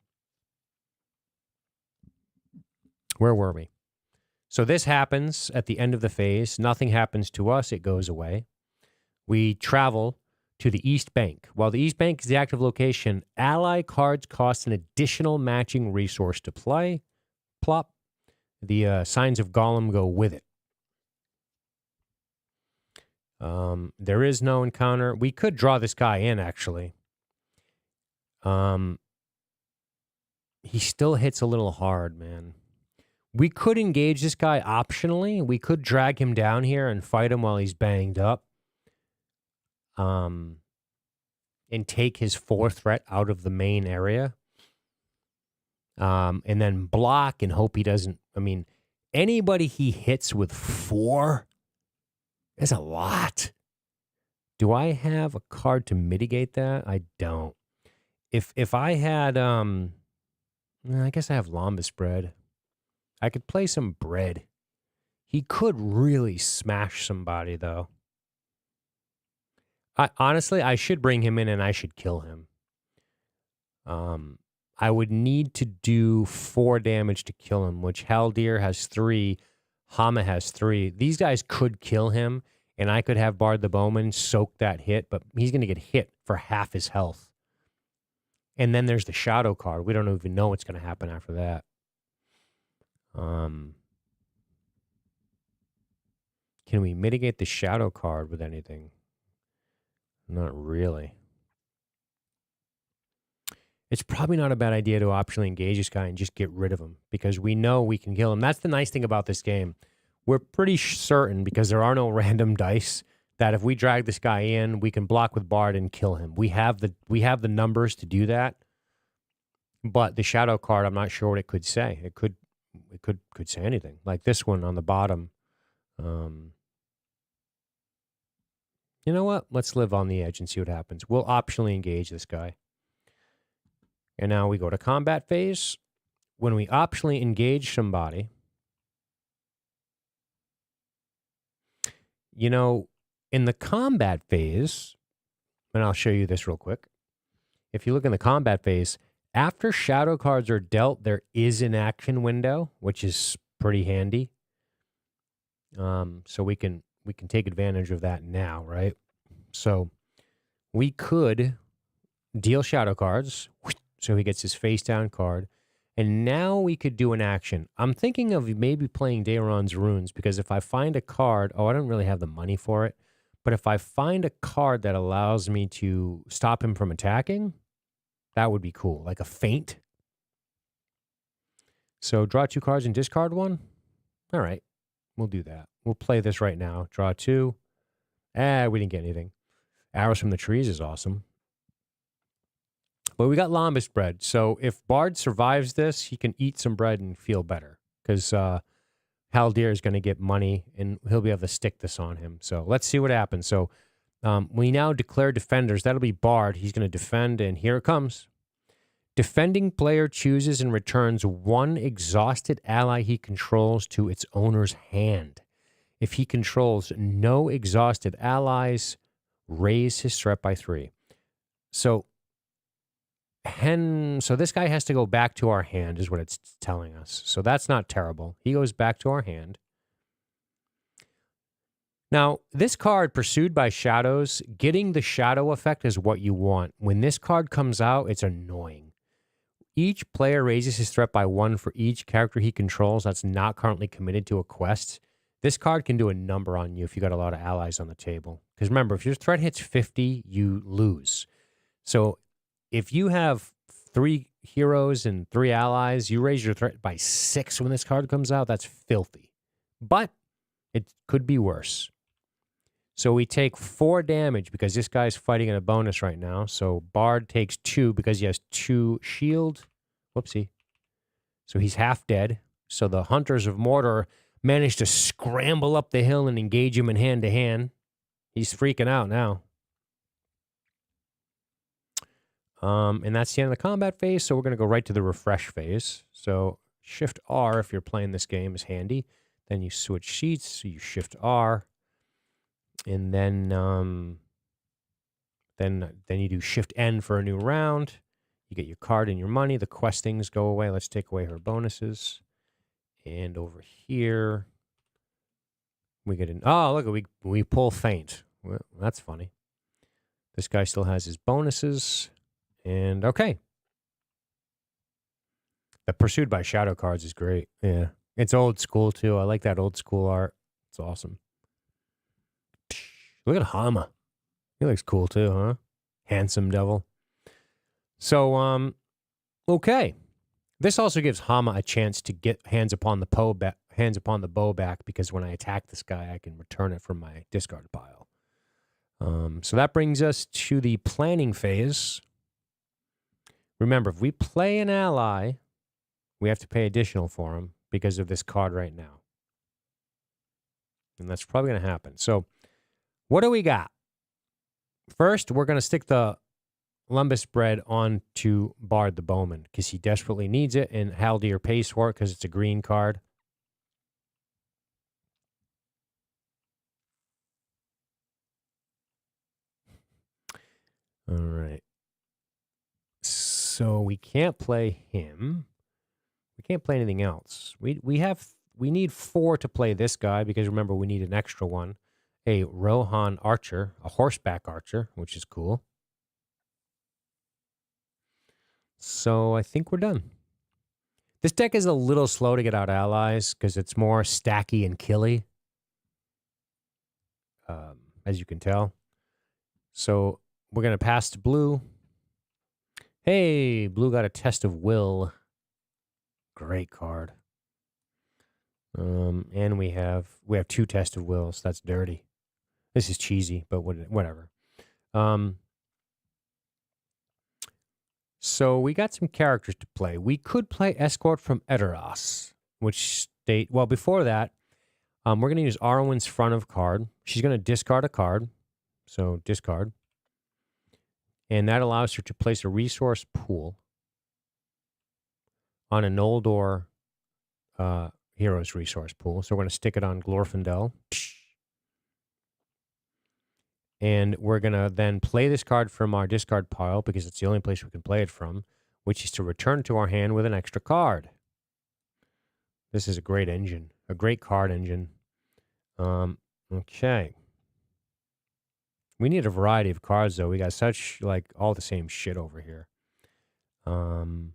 Where were we? So this happens at the end of the phase. Nothing happens to us. It goes away. We travel to the East Bank. While the East Bank is the active location, ally cards cost an additional matching resource to play. Plop. The Signs of Gollum go with it. There is no encounter. We could draw this guy in, actually. He still hits a little hard, man. We could engage this guy optionally. We could drag him down here and fight him while he's banged up. And take his 4th threat out of the main area. And then block and hope he doesn't. I mean, anybody he hits with 4 is a lot. Do I have a card to mitigate that? I don't. If I had, I guess I have Lembas Bread. I could play some bread. He could really smash somebody, though. Honestly, I should bring him in and I should kill him. I would need to do 4 damage to kill him, which Haldir has 3. Hama has 3. These guys could kill him, and I could have Bard the Bowman soak that hit, but he's going to get hit for half his health. And then there's the shadow card. We don't even know what's going to happen after that. Can we mitigate the shadow card with anything? Not really. It's probably not a bad idea to optionally engage this guy and just get rid of him because we know we can kill him. That's the nice thing about this game. We're pretty certain, because there are no random dice, that if we drag this guy in, we can block with Bard and kill him. We have the numbers to do that. But the shadow card, I'm not sure what it could say. It could say anything. Like this one on the bottom. You know what? Let's live on the edge and see what happens. We'll optionally engage this guy. And now we go to combat phase. When we optionally engage somebody, you know, in the combat phase, and I'll show you this real quick. If you look in the combat phase, after shadow cards are dealt, there is an action window, which is pretty handy. So we can take advantage of that now, right? So we could deal shadow cards, so he gets his face down card, and now we could do an action. I'm thinking of maybe playing Daeron's Runes, because if I find a card, I don't really have the money for it, but if I find a card that allows me to stop him from attacking, that would be cool, like a feint. So draw 2 cards and discard 1. All right, we'll do that. We'll play this right now. Draw 2. We didn't get anything. Arrows from the Trees is awesome. But we got Lembas bread. So if Bard survives this, he can eat some bread and feel better, because Haldir is going to get money, and he'll be able to stick this on him. So let's see what happens. So we now declare defenders. That'll be Bard. He's going to defend, and here it comes. Defending player chooses and returns 1 exhausted ally he controls to its owner's hand. If he controls no exhausted allies, raise his threat by 3. So this guy has to go back to our hand, is what it's telling us. So that's not terrible. He goes back to our hand. Now, this card, Pursued by Shadows, getting the shadow effect is what you want. When this card comes out, it's annoying. Each player raises his threat by 1 for each character he controls that's not currently committed to a quest. This card can do a number on you if you got a lot of allies on the table. Because remember, if your threat hits 50, you lose. So if you have 3 heroes and 3 allies, you raise your threat by 6 when this card comes out. That's filthy. But it could be worse. So we take 4 damage because this guy's fighting in a bonus right now. So Bard takes 2 because he has 2 shield. Whoopsie. So he's half dead. So the Hunters of Mordor managed to scramble up the hill and engage him in hand-to-hand. He's freaking out now. And that's the end of the combat phase, so we're going to go right to the refresh phase. So Shift-R, if you're playing this game, is handy. Then you switch sheets, so you Shift-R. And then you do Shift-N for a new round. You get your card and your money. The questings go away. Let's take away her bonuses. And over here, we get an... Oh, look, we pull feint. Well, that's funny. This guy still has his bonuses. And okay. The Pursued by Shadow cards is great. Yeah. It's old school, too. I like that old school art. It's awesome. Look at Hama. He looks cool, too, huh? Handsome devil. So, okay. This also gives Hama a chance to get hands upon the bow back, because when I attack this guy, I can return it from my discard pile. So that brings us to the planning phase. Remember, if we play an ally, we have to pay additional for him because of this card right now. And that's probably going to happen. So what do we got? First, we're going to stick the Lembas bread onto Bard the Bowman because he desperately needs it, and Haldir pays for it because it's a green card. All right. So we can't play him. We can't play anything else. We have need 4 to play this guy because remember we need an extra one. A Rohan Archer, a horseback archer, which is cool. So I think we're done. This deck is a little slow to get out allies because it's more stacky and killy, as you can tell. So we're going to pass to blue. Hey, blue got a Test of Will. Great card. And we have 2 Test of Wills. That's dirty. This is cheesy, but whatever. So we got some characters to play. We could play Escort from Edoras, which well, before that, we're going to use Arwen's front of card. She's going to discard a card. So discard. And that allows her to place a resource pool on a Noldor Heroes resource pool. So we're going to stick it on Glorfindel. And we're going to then play this card from our discard pile because it's the only place we can play it from, which is to return to our hand with an extra card. This is a great engine, a great card engine. Okay. We need a variety of cards, though. We got such, like, all the same shit over here. Oh,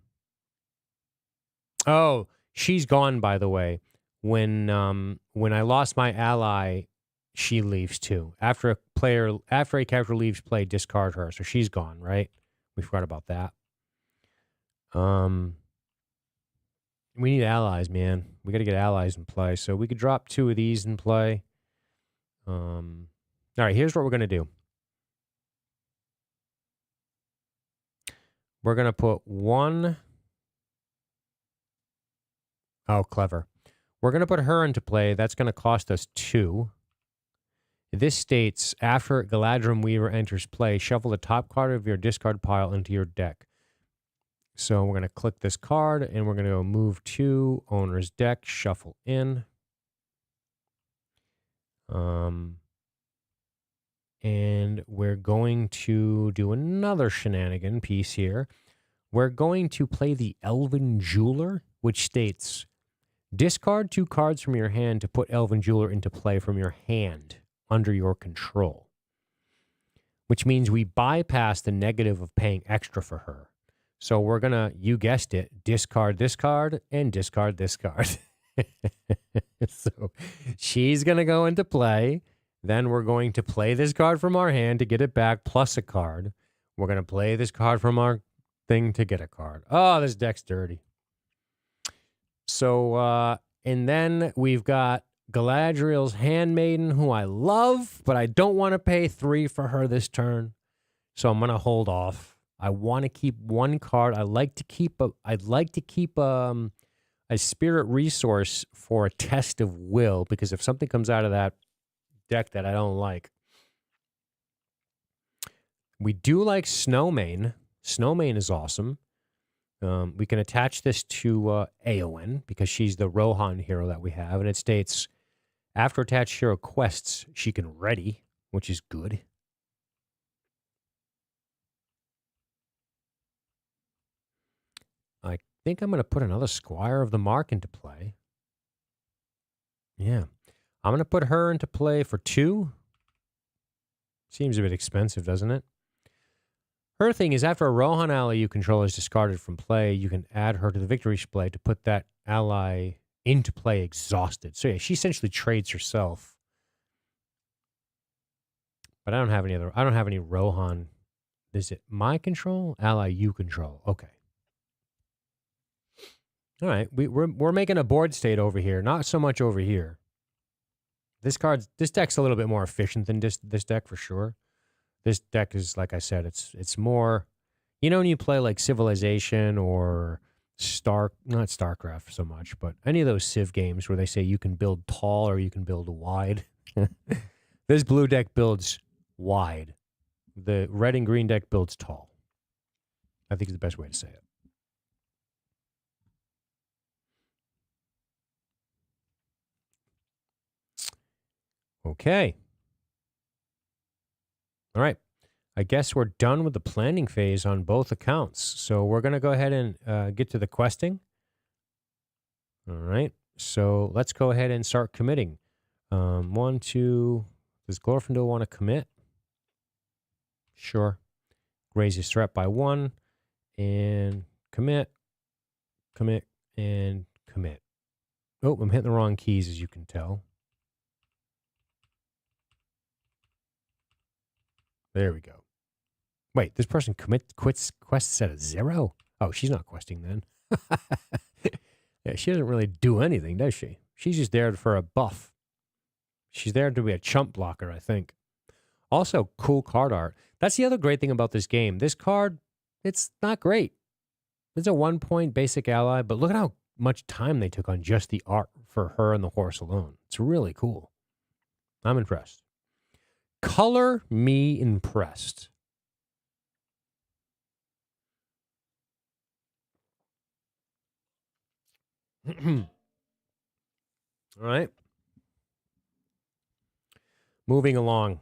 she's gone, by the way. When I lost my ally, she leaves too. After a character leaves play, discard her. So she's gone, right? We forgot about that. We need allies, man. We got to get allies in play. So we could drop 2 of these in play. All right, here's what we're going to do. We're going to put 1. Oh, clever. We're going to put her into play. That's going to cost us 2. This states, after Galadrim Weaver enters play, shuffle the top card of your discard pile into your deck. So we're going to click this card, and we're going to go move to owner's deck, shuffle in. And we're going to do another shenanigan piece here. We're going to play the Elven Jeweler, which states, discard 2 cards from your hand to put Elven Jeweler into play from your hand under your control, which means we bypass the negative of paying extra for her. So we're going to, you guessed it, discard this card and discard this card. So she's going to go into play. Then we're going to play this card from our hand to get it back plus a card. We're going to play this card from our thing to get a card. Oh, this deck's dirty. So, and then we've got Galadriel's Handmaiden, who I love, but I don't want to pay 3 for her this turn. So I'm going to hold off. I want to keep 1 card. I'd like to keep a spirit resource for a Test of Will, because if something comes out of that deck that I don't like. We do like Snowmane. Snowmane is awesome. We can attach this to Eowyn because she's the Rohan hero that we have, and it states, after attached hero quests, she can ready, which is good. I think I'm going to put another Squire of the Mark into play. Yeah. I'm going to put her into play for 2. Seems a bit expensive, doesn't it? Her thing is, after a Rohan ally you control is discarded from play, you can add her to the victory display to put that ally into play exhausted. So yeah, she essentially trades herself. But I don't have any Rohan. Is it my control? Ally you control. Okay. All right. We're making a board state over here, not so much over here. This deck's a little bit more efficient than this deck for sure. This deck is, like I said, it's more, you know, when you play like Civilization or not StarCraft so much, but any of those Civ games where they say you can build tall or you can build wide. This blue deck builds wide. The red and green deck builds tall. I think is the best way to say it. Okay. All right. I guess we're done with the planning phase on both accounts. So we're going to go ahead and get to the questing. All right. So let's go ahead and start committing. 1, 2. Does Glorfindel want to commit? Sure. Raise his threat by 1 and commit, and commit. Oh, I'm hitting the wrong keys, as you can tell. There we go. Wait, this person quits quests at a 0? Oh, she's not questing then. Yeah, she doesn't really do anything, does she? She's just there for a buff. She's there to be a chump blocker, I think. Also, cool card art. That's the other great thing about this game. This card, it's not great. It's a 1-point basic ally, but look at how much time they took on just the art for her and the horse alone. It's really cool. I'm impressed. Color me impressed. All right. Moving along.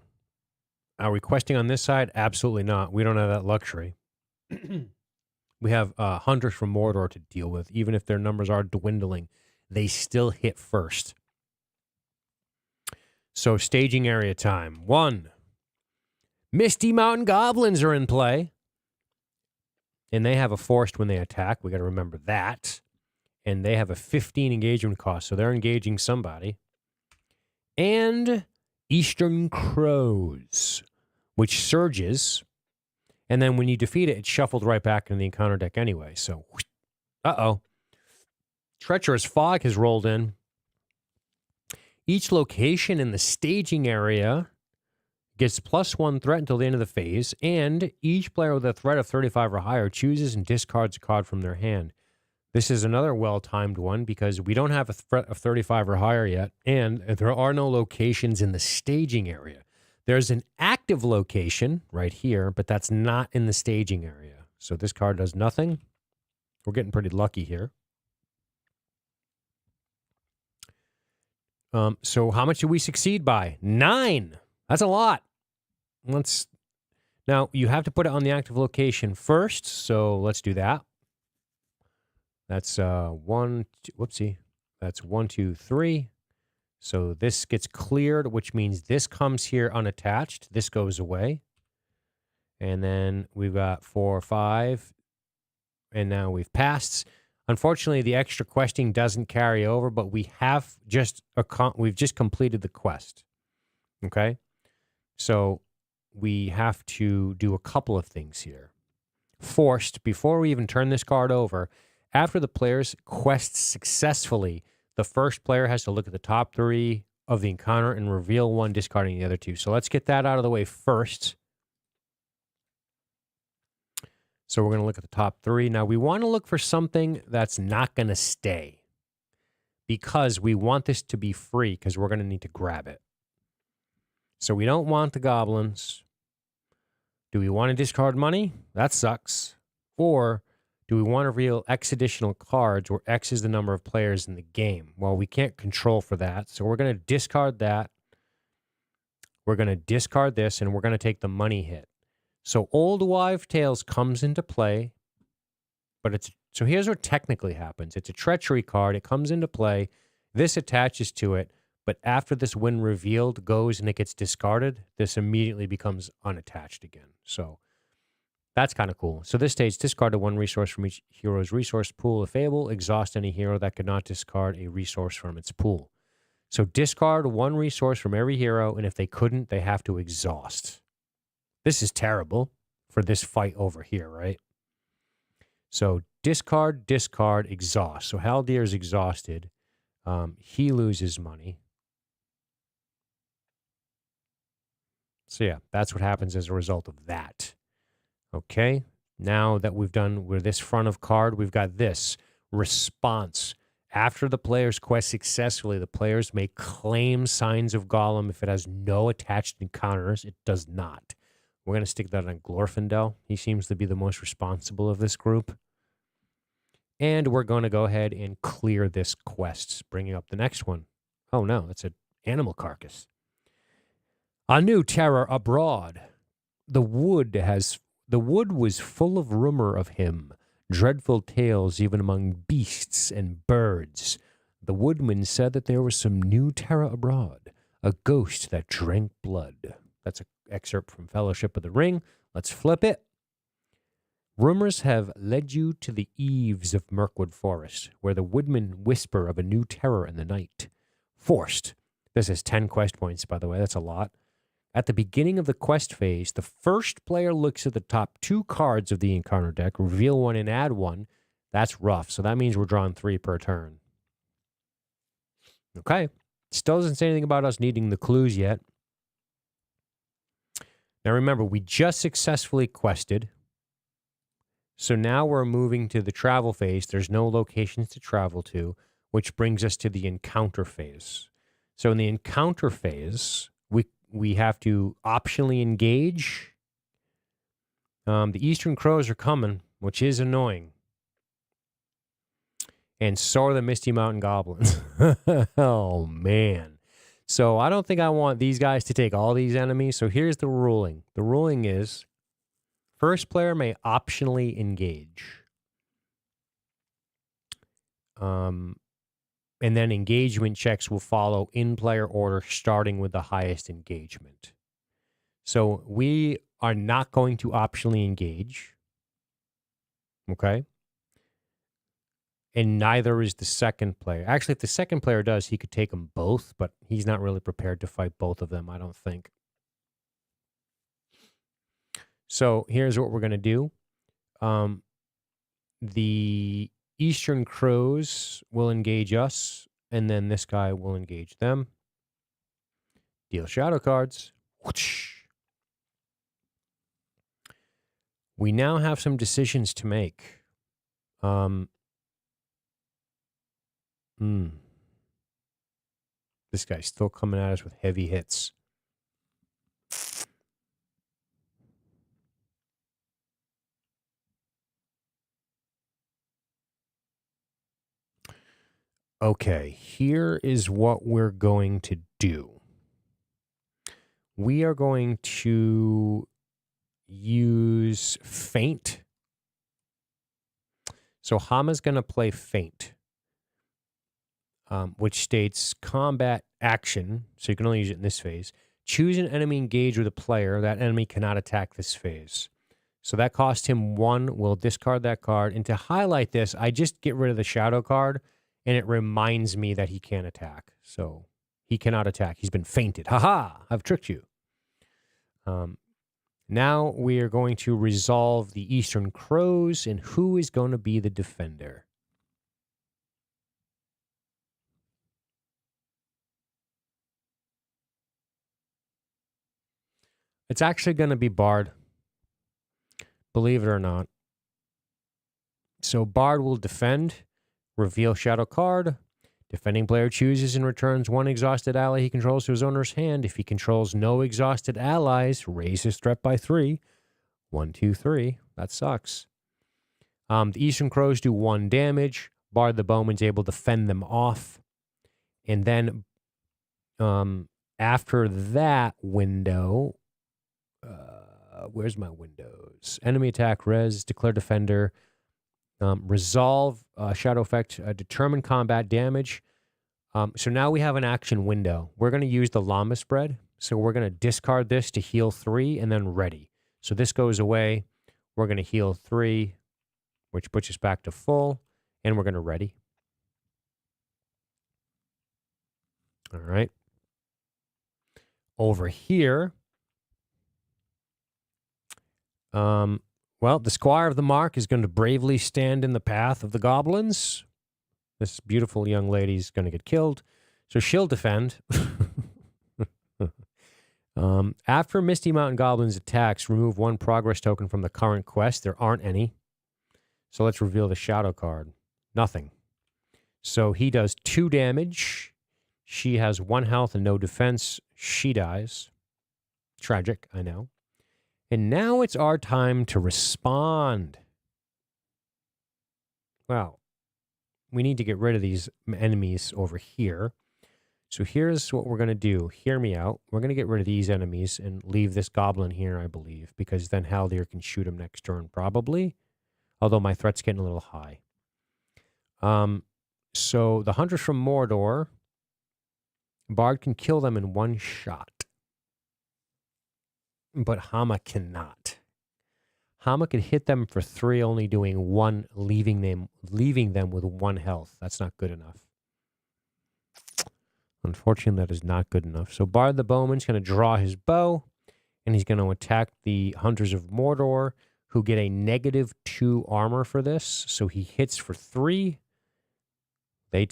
Are we questing on this side? Absolutely not. We don't have that luxury. We have hunters from Mordor to deal with. Even if their numbers are dwindling, they still hit first. So staging area time. 1. Misty Mountain Goblins are in play. And they have a forced when they attack. We got to remember that. And they have a 15 engagement cost, so they're engaging somebody. And Eastern Crows, which surges. And then when you defeat it, it's shuffled right back into the encounter deck anyway. So, uh-oh. Treacherous Fog has rolled in. Each location in the staging area gets +1 threat until the end of the phase, and each player with a threat of 35 or higher chooses and discards a card from their hand. This is another well-timed one because we don't have a threat of 35 or higher yet, and there are no locations in the staging area. There's an active location right here, but that's not in the staging area. So this card does nothing. We're getting pretty lucky here. So how much do we succeed by? 9. That's a lot. Now, you have to put it on the active location first, so let's do that. That's 1, 2, whoopsie. That's 1, 2, 3. So this gets cleared, which means this comes here unattached. This goes away. And then we've got 4, 5. And now we've passed. Unfortunately, the extra questing doesn't carry over, but we've just completed the quest. Okay? So we have to do a couple of things here. Forced, before we even turn this card over, after the players quest successfully, the first player has to look at the top 3 of the encounter and reveal 1, discarding the other 2. So let's get that out of the way first. So we're going to look at the top 3. Now, we want to look for something that's not going to stay because we want this to be free because we're going to need to grab it. So we don't want the goblins. Do we want to discard money? That sucks. Or do we want to reveal X additional cards where X is the number of players in the game? Well, we can't control for that. So we're going to discard that. We're going to discard this, and we're going to take the money hit. So Old Wives' Tales comes into play, but so here's what technically happens. It's a treachery card. It comes into play. This attaches to it, but after this when revealed goes and it gets discarded, this immediately becomes unattached again. So that's kind of cool. So this stage, discard 1 resource from each hero's resource pool. If able, exhaust any hero that could not discard a resource from its pool. So discard 1 resource from every hero, and if they couldn't, they have to exhaust. This is terrible for this fight over here, right? So discard, discard, exhaust. So Haldir is exhausted. He loses money. So yeah, that's what happens as a result of that. Okay, now that we've done with this front of card, we've got this response. After the players quest successfully, the players may claim Signs of Gollum. If it has no attached encounters, it does not. We're going to stick that on Glorfindel. He seems to be the most responsible of this group. And we're going to go ahead and clear this quest, bringing up the next one. Oh no, that's an animal carcass. A new terror abroad. The wood was full of rumor of him, dreadful tales even among beasts and birds. The woodman said that there was some new terror abroad, a ghost that drank blood. That's an excerpt from Fellowship of the Ring. Let's flip it. Rumors have led you to the eaves of Mirkwood Forest, where the woodmen whisper of a new terror in the night. Forced. This is 10 quest points, by the way. That's a lot. At the beginning of the quest phase, the first player looks at the top 2 cards of the encounter deck, reveal one and add one. That's rough. So that means we're drawing 3 per turn. Okay. Still doesn't say anything about us needing the clues yet. Now remember, we just successfully quested. So now we're moving to the travel phase. There's no locations to travel to, which brings us to the encounter phase. So in the encounter phase, we have to optionally engage. The Eastern Crows are coming, which is annoying. And so are the Misty Mountain Goblins. Oh, man. So I don't think I want these guys to take all these enemies. So here's the ruling. The ruling is first player may optionally engage. And then engagement checks will follow in player order, starting with the highest engagement. So we are not going to optionally engage. Okay. And neither is the second player. Actually, if the second player does, he could take them both, but he's not really prepared to fight both of them, I don't think. So here's what we're going to do. The Eastern Crows will engage us, and then this guy will engage them. Deal shadow cards. Whoosh. We now have some decisions to make. This guy's still coming at us with heavy hits. Okay, here is what we're going to do. We are going to use Feint. So Hama's going to play Feint, which states combat action. So you can only use it in this phase. Choose an enemy engaged with a player. That enemy cannot attack this phase. So that cost him 1. We'll discard that card. And to highlight this, I just get rid of the shadow card, and it reminds me that he can't attack. So he cannot attack. He's been feinted. Ha-ha! I've tricked you. Now we are going to resolve the Eastern Crows, and who is going to be the defender? It's actually going to be Bard. Believe it or not. So Bard will defend, reveal shadow card. Defending player chooses and returns 1 exhausted ally he controls to his owner's hand. If he controls no exhausted allies, raise his threat by 3. 1, 2, 3. That sucks. The Eastern Crows do 1 damage. Bard the Bowman's able to fend them off. And then after that window, where's my windows? Enemy attack, res, declare defender, resolve, shadow effect, determine combat damage. So now we have an action window. We're going to use the llama spread. So we're going to discard this to heal 3 and then ready. So this goes away. We're going to heal 3, which puts us back to full, and we're going to ready. All right. Over here, well, the Squire of the Mark is going to bravely stand in the path of the goblins. This beautiful young lady is going to get killed, so she'll defend. After Misty Mountain Goblins attacks, remove 1 progress token from the current quest. There aren't any. So let's reveal the shadow card. Nothing. So he does 2 damage. She has 1 health and no defense. She dies. Tragic, I know. And now it's our time to respond. Well, we need to get rid of these enemies over here. So here's what we're going to do. Hear me out. We're going to get rid of these enemies and leave this goblin here, I believe, because then Haldir can shoot him next turn, probably. Although my threat's getting a little high. So the hunters from Mordor, Bard can kill them in one shot. But Hama cannot. Hama could hit them for 3, only doing 1, leaving them with 1 health. That's not good enough. Unfortunately, that is not good enough. So Bard the Bowman's going to draw his bow, and he's going to attack the Hunters of Mordor, who get a -2 armor for this. So he hits for 3. They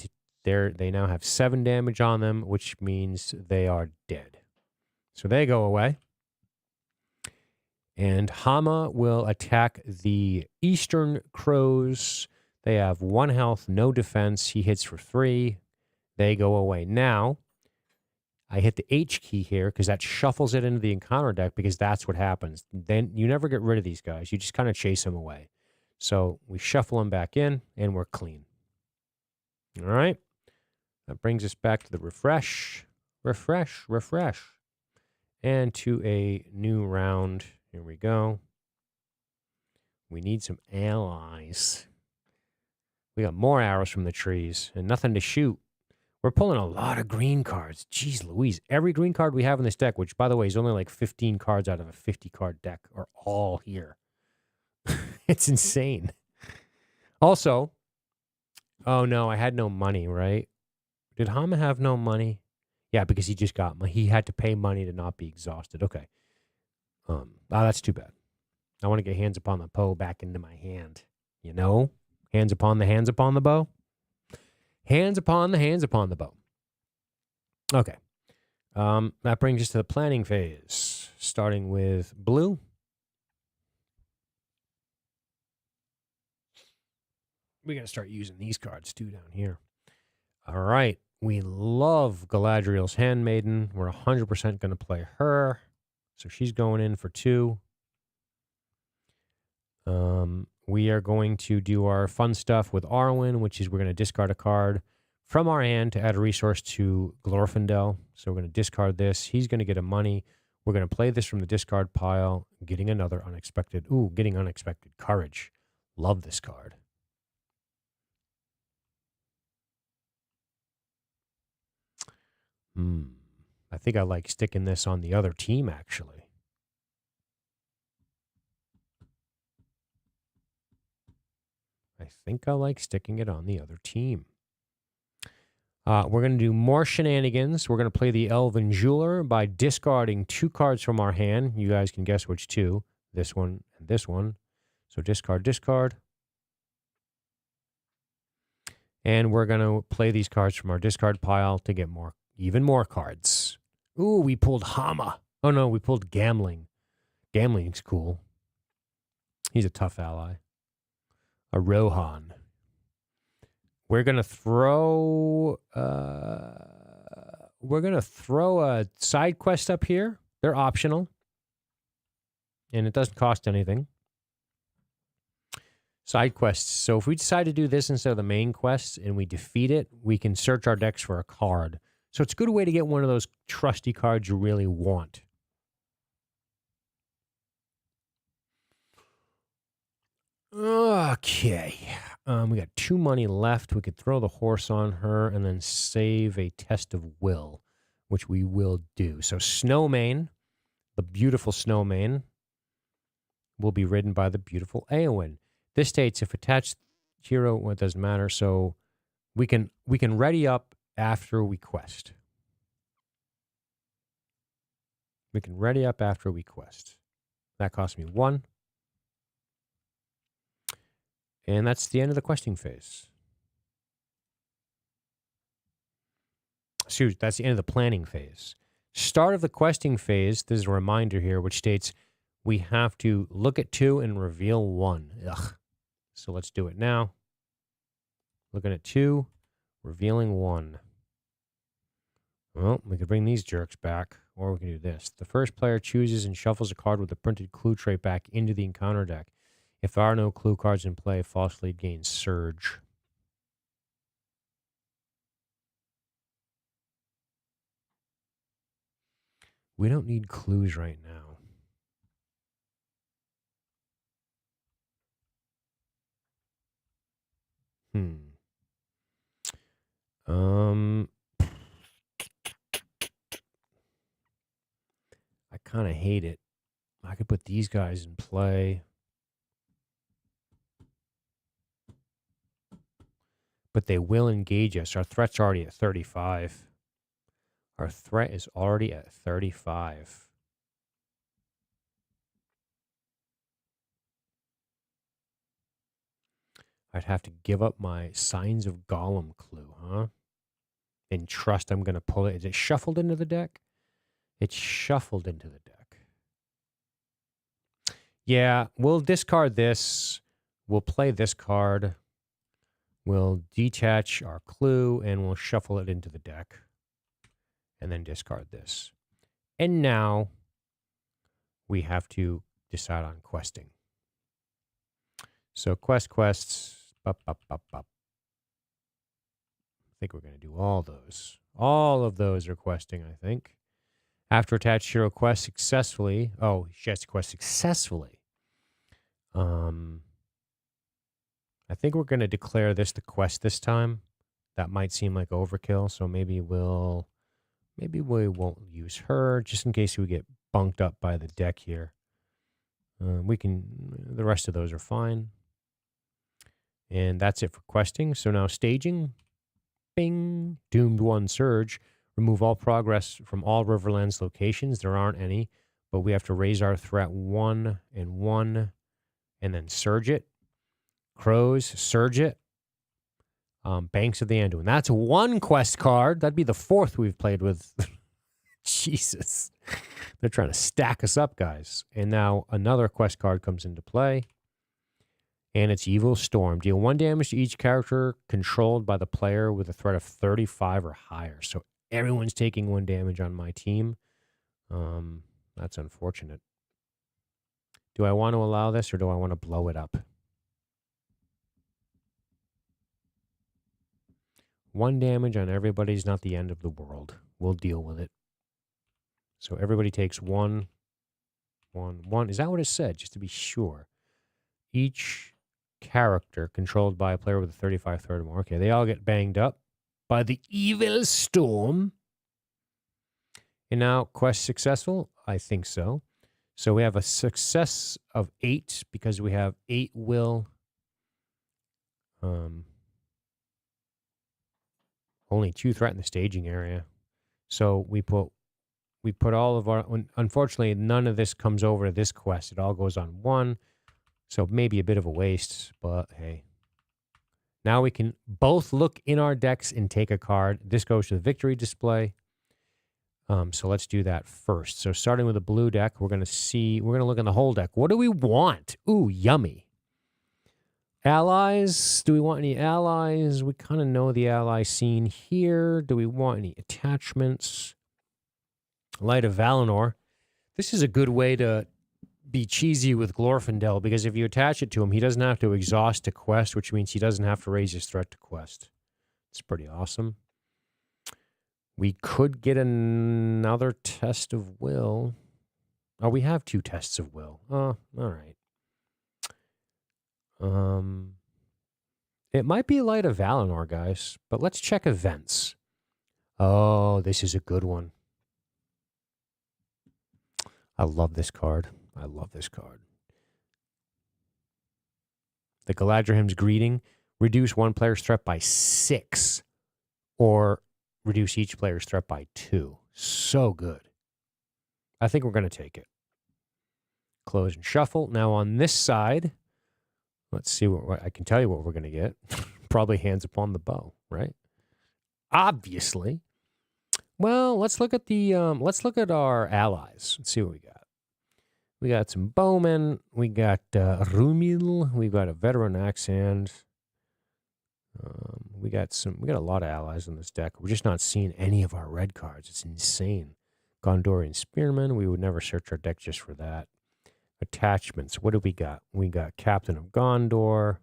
now have 7 damage on them, which means they are dead. So they go away. And Hama will attack the Eastern Crows. They have 1 health, no defense. He hits for 3. They go away. Now, I hit the H key here because that shuffles it into the encounter deck, because that's what happens. Then you never get rid of these guys. You just kind of chase them away. So we shuffle them back in, and we're clean. All right. That brings us back to the refresh, and to a new round. Here we go. We need some allies. We got more arrows from the trees and nothing to shoot. We're pulling a lot of green cards. Jeez Louise. Every green card we have in this deck, which, by the way, is only like 15 cards out of a 50-card deck, are all here. It's insane. Also, oh no, I had no money, right? Did Hama have no money? Yeah, because he just got money. He had to pay money to not be exhausted. Okay. That's too bad. I want to get hands upon the bow back into my hand. You know? Hands upon the bow. Hands upon the bow. Okay. That brings us to the planning phase, starting with blue. We got to start using these cards too down here. All right. We love Galadriel's Handmaiden. We're 100% going to play her. So she's going in for 2. We are going to do our fun stuff with Arwen, which is we're going to discard a card from our hand to add a resource to Glorfindel. So we're going to discard this. He's going to get a money. We're going to play this from the discard pile, getting another unexpected. Ooh, getting unexpected courage. Love this card. I think I like sticking this on the other team, actually. I think I like sticking it on the other team. We're going to do more shenanigans. We're going to play the Elven Jeweler by discarding 2 cards from our hand. You guys can guess which 2. This one and this one. So discard, discard. And we're going to play these cards from our discard pile to get even more cards. Ooh, we pulled Hama. Oh, no, we pulled Gamling. Gamling's cool. He's a tough ally. A Rohan. We're gonna throw a side quest up here. They're optional, and it doesn't cost anything. Side quests. So if we decide to do this instead of the main quest and we defeat it, we can search our decks for a card. So it's a good way to get one of those trusty cards you really want. Okay. We got 2 money left. We could throw the horse on her and then save a test of will, which we will do. So Snowmane, the beautiful Snowmane, will be ridden by the beautiful Eowyn. This states if attached hero, well, it doesn't matter. So we can ready up after we quest. We can ready up after we quest. That cost me 1. And that's the end of the questing phase. Excuse, that's the end of the planning phase. Start of the questing phase, there's a reminder here which states we have to look at 2 and reveal 1. Ugh. So let's do it now. Looking at 2, revealing 1. Well, we could bring these jerks back, or we can do this. The first player chooses and shuffles a card with the printed clue trait back into the encounter deck. If there are no clue cards in play, false lead gains surge. We don't need clues right now. kind of hate it. I could put these guys in play. But they will engage us. Our threat's already at 35. Our threat is already at 35. I'd have to give up my Signs of Gollum clue, huh? And trust I'm going to pull it. Is it shuffled into the deck? It's shuffled into the deck. Yeah, we'll discard this. We'll play this card. We'll detach our clue, and we'll shuffle it into the deck. And then discard this. And now we have to decide on questing. So quests. Bup, bup, bup, bup. I think we're going to do all those. All of those are questing, I think. After attached hero quest successfully. Oh, she has to quest successfully. I think we're going to declare this the quest this time. That might seem like overkill, so maybe we won't use her just in case we get bunked up by the deck here. The rest of those are fine. And that's it for questing. So now staging. Bing. Doomed 1 Surge. Remove all progress from all Riverlands locations. There aren't any, but we have to raise our threat 1 and 1 and then surge it. Crows, surge it. Banks of the Anduin. That's 1 quest card. That'd be the 4th we've played with. Jesus. They're trying to stack us up, guys. And now another quest card comes into play. And it's Evil Storm. Deal 1 damage to each character controlled by the player with a threat of 35 or higher. So everyone's taking 1 damage on my team. That's unfortunate. Do I want to allow this or do I want to blow it up? 1 damage on everybody's not the end of the world. We'll deal with it. So everybody takes 1, 1, 1. Is that what it said? Just to be sure. Each character controlled by a player with a 35 threat or more. Okay, they all get banged up by the Evil Storm. And now, quest successful? I think so. So we have a success of 8 because we have 8 will. Only 2 threat in the staging area. So we put all of our... Unfortunately, none of this comes over to this quest. It all goes on 1. So maybe a bit of a waste, but hey. Now we can both look in our decks and take a card. This goes to the victory display. So let's do that first. So starting with a blue deck, we're going to look in the whole deck. What do we want? Ooh, yummy. Allies. Do we want any allies? We kind of know the ally scene here. Do we want any attachments? Light of Valinor. This is a good way to be cheesy with Glorfindel, because if you attach it to him, he doesn't have to exhaust a quest, which means he doesn't have to raise his threat to quest. It's pretty awesome. We could get another test of will. Oh, we have 2 tests of will. Oh, all right. It might be Light of Valinor, guys, but let's check events. Oh, this is a good one. I love this card. I love this card. The Galadriel's Greeting. Reduce 1 player's threat by 6. Or reduce each player's threat by 2. So good. I think we're going to take it. Close and shuffle. Now on this side, let's see what I can tell you what we're going to get. Probably Hands Upon the Bow, right? Obviously. Well, let's look at our allies. Let's see what we got. We got some bowmen. We got Rumil. We got a veteran axe hand. We got a lot of allies in this deck. We're just not seeing any of our red cards. It's insane. Gondorian Spearman. We would never search our deck just for that. Attachments. What do we got? We got Captain of Gondor.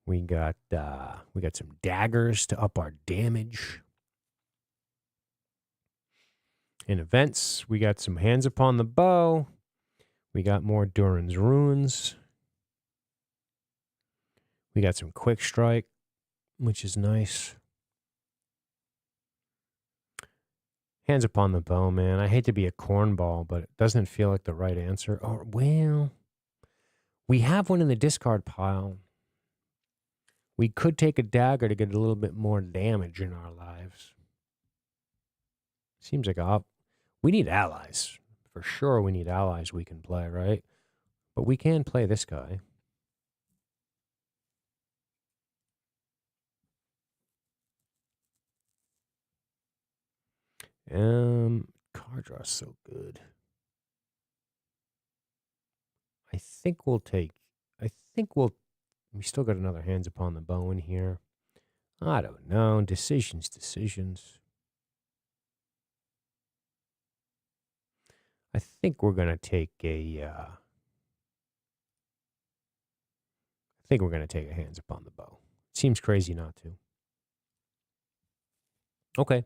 We got some daggers to up our damage. In events, we got some Hands Upon the Bow. We got more Durin's Runes. We got some Quick Strike, which is nice. Hands upon the bow, man. I hate to be a cornball, but it doesn't feel like the right answer. Or, well, we have one in the discard pile. We could take a dagger to get a little bit more damage in our lives. Seems like we need allies. For sure we need allies we can play, right? But we can play this guy. Card draw is so good. I think we still got another hands upon the bow in here. I don't know. Decisions. I think we're going to take a hands upon the bow. Seems crazy not to. Okay.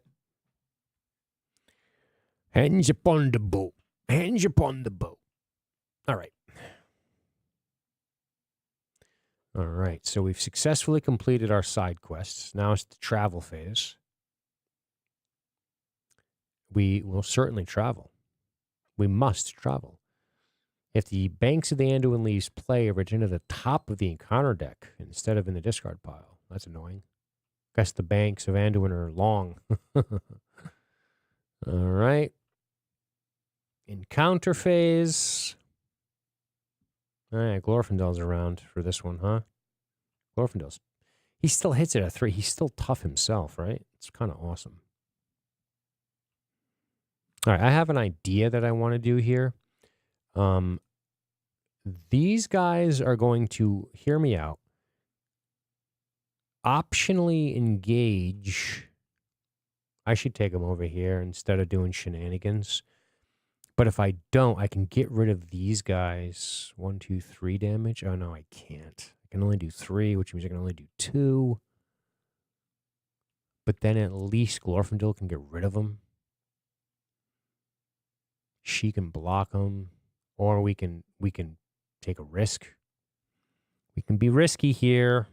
Hands upon the bow. Hands upon the bow. All right. All right. So we've successfully completed our side quests. Now it's the travel phase. We will certainly travel. We must travel. If the Banks of the Anduin Leaves play are written at the top of the encounter deck instead of in the discard pile. That's annoying. Guess the Banks of Anduin are long. All right. Encounter phase. All right, Glorfindel's around for this one, huh? Glorfindel's. He still hits it at 3. He's still tough himself, right? It's kind of awesome. All right, I have an idea that I want to do here. These guys are going to, hear me out, optionally engage. I should take them over here instead of doing shenanigans. But if I don't, I can get rid of these guys. 1, 2, 3 damage. Oh, no, I can't. I can only do 3, which means I can only do 2. But then at least Glorfindel can get rid of them. She can block them. Or we can take a risk. We can be risky here.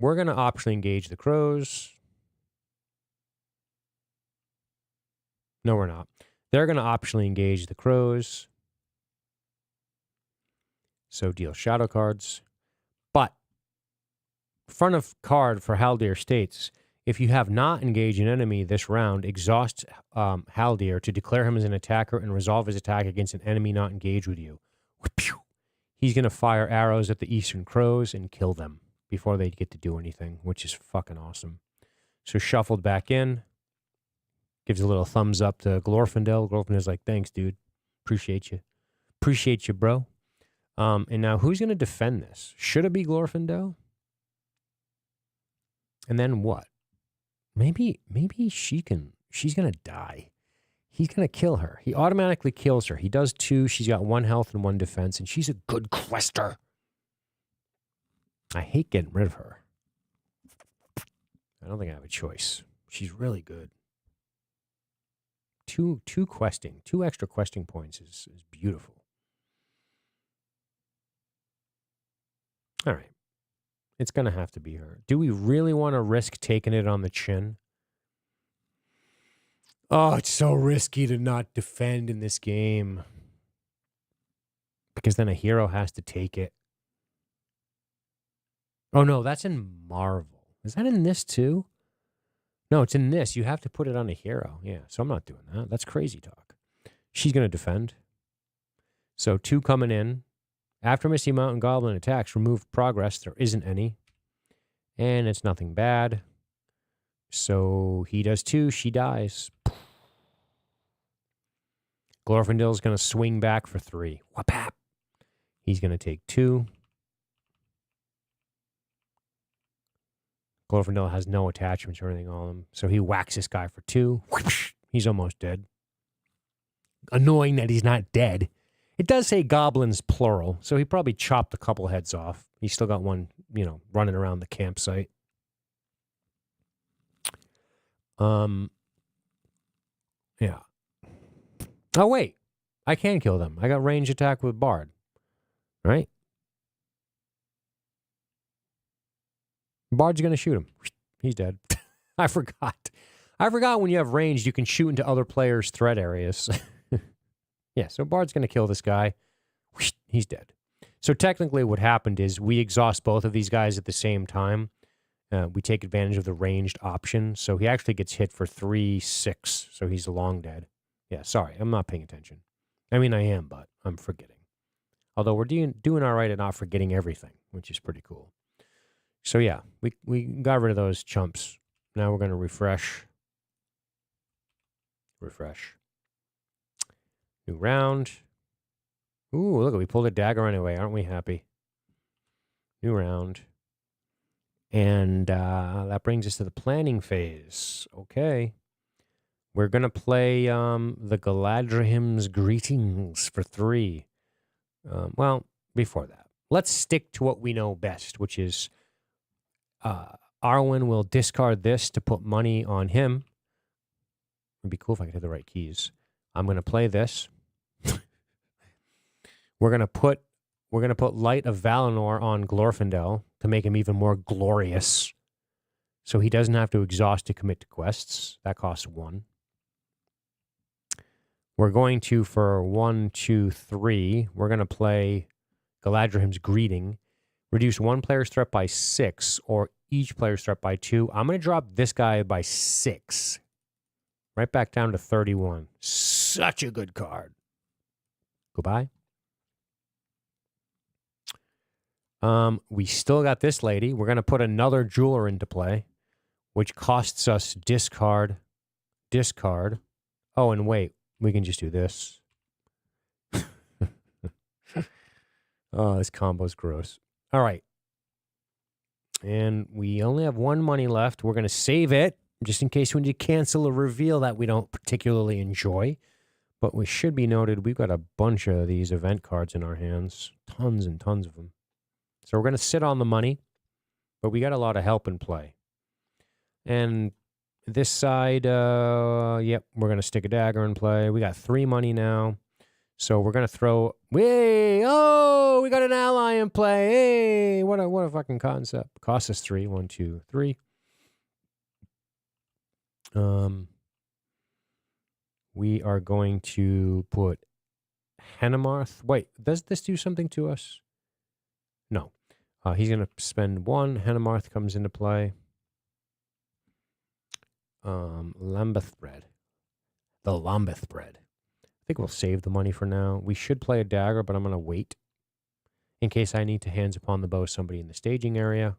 We're going to optionally engage the crows. No, we're not. They're going to optionally engage the crows. So deal shadow cards. But front of card for Haldir states, if you have not engaged an enemy this round, exhaust Haldir to declare him as an attacker and resolve his attack against an enemy not engaged with you. He's going to fire arrows at the Eastern Crows and kill them before they get to do anything, which is fucking awesome. So shuffled back in. Gives a little thumbs up to Glorfindel. Glorfindel's like, thanks, dude. Appreciate you. Appreciate you, bro. And now who's going to defend this? Should it be Glorfindel? And then what? Maybe she's going to die. He's going to kill her. He automatically kills her. He does 2. She's got 1 health and 1 defense, and she's a good quester. I hate getting rid of her. I don't think I have a choice. She's really good. Two extra questing points is beautiful. All right. It's going to have to be her. Do we really want to risk taking it on the chin? Oh, it's so risky to not defend in this game. Because then a hero has to take it. Oh, no, that's in Marvel. Is that in this too? No, it's in this. You have to put it on a hero. Yeah, so I'm not doing that. That's crazy talk. She's going to defend. So 2 coming in. After Misty Mountain Goblin attacks, remove progress. There isn't any. And it's nothing bad. So he does 2. She dies. Glorfindel's going to swing back for 3. Whap-hap. He's going to take 2. Glorfindel has no attachments or anything on him. So he whacks this guy for 2. He's almost dead. Annoying that he's not dead. It does say goblins plural, so he probably chopped a couple heads off. He's still got one, running around the campsite. Yeah. Oh, wait. I can kill them. I got range attack with Bard. Right? Bard's going to shoot him. He's dead. I forgot. I forgot when you have ranged, you can shoot into other players' threat areas. Yeah, so Bard's going to kill this guy. He's dead. So technically what happened is we exhaust both of these guys at the same time. We take advantage of the ranged option. So he actually gets hit for 3-6. So he's long dead. Yeah, sorry. I'm not paying attention. I mean, I am, but I'm forgetting. Although we're doing all right at not forgetting everything, which is pretty cool. So yeah, we got rid of those chumps. Now we're going to refresh. Refresh. New round. Ooh, look, we pulled a dagger anyway. Aren't we happy? New round. And that brings us to the planning phase. Okay. We're going to play the Galadriel's Greetings for 3. Well, before that, let's stick to what we know best, which is Arwen will discard this to put money on him. It'd be cool if I could hit the right keys. I'm going to play this. We're gonna put Light of Valinor on Glorfindel to make him even more glorious, so he doesn't have to exhaust to commit to quests. That costs 1. We're going to, for 1, 2, 3, we're gonna play Galadriel's Greeting, reduce one player's threat by 6, or each player's threat by 2. I'm gonna drop this guy by 6, right back down to 31. Such a good card. Goodbye. We still got this lady. We're going to put another jeweler into play, which costs us discard. Oh, and wait, we can just do this. Oh, this combo's gross. All right. And we only have 1 money left. We're going to save it just in case we need to cancel a reveal that we don't particularly enjoy. But we should be noted, we've got a bunch of these event cards in our hands. Tons and tons of them. So we're going to sit on the money, but we got a lot of help in play. And this side, yep, we're going to stick a dagger in play. We got 3 money now. So we're going to throw, oh, we got an ally in play. Hey, what a fucking concept. Cost us 3. 1, 2, 3. We are going to put Hanemarth. Wait, does this do something to us? No. He's going to spend 1. Hanemarth comes into play. Lambeth Bread. The Lambeth Bread. I think we'll save the money for now. We should play a dagger, but I'm going to wait in case I need to hands upon the bow somebody in the staging area.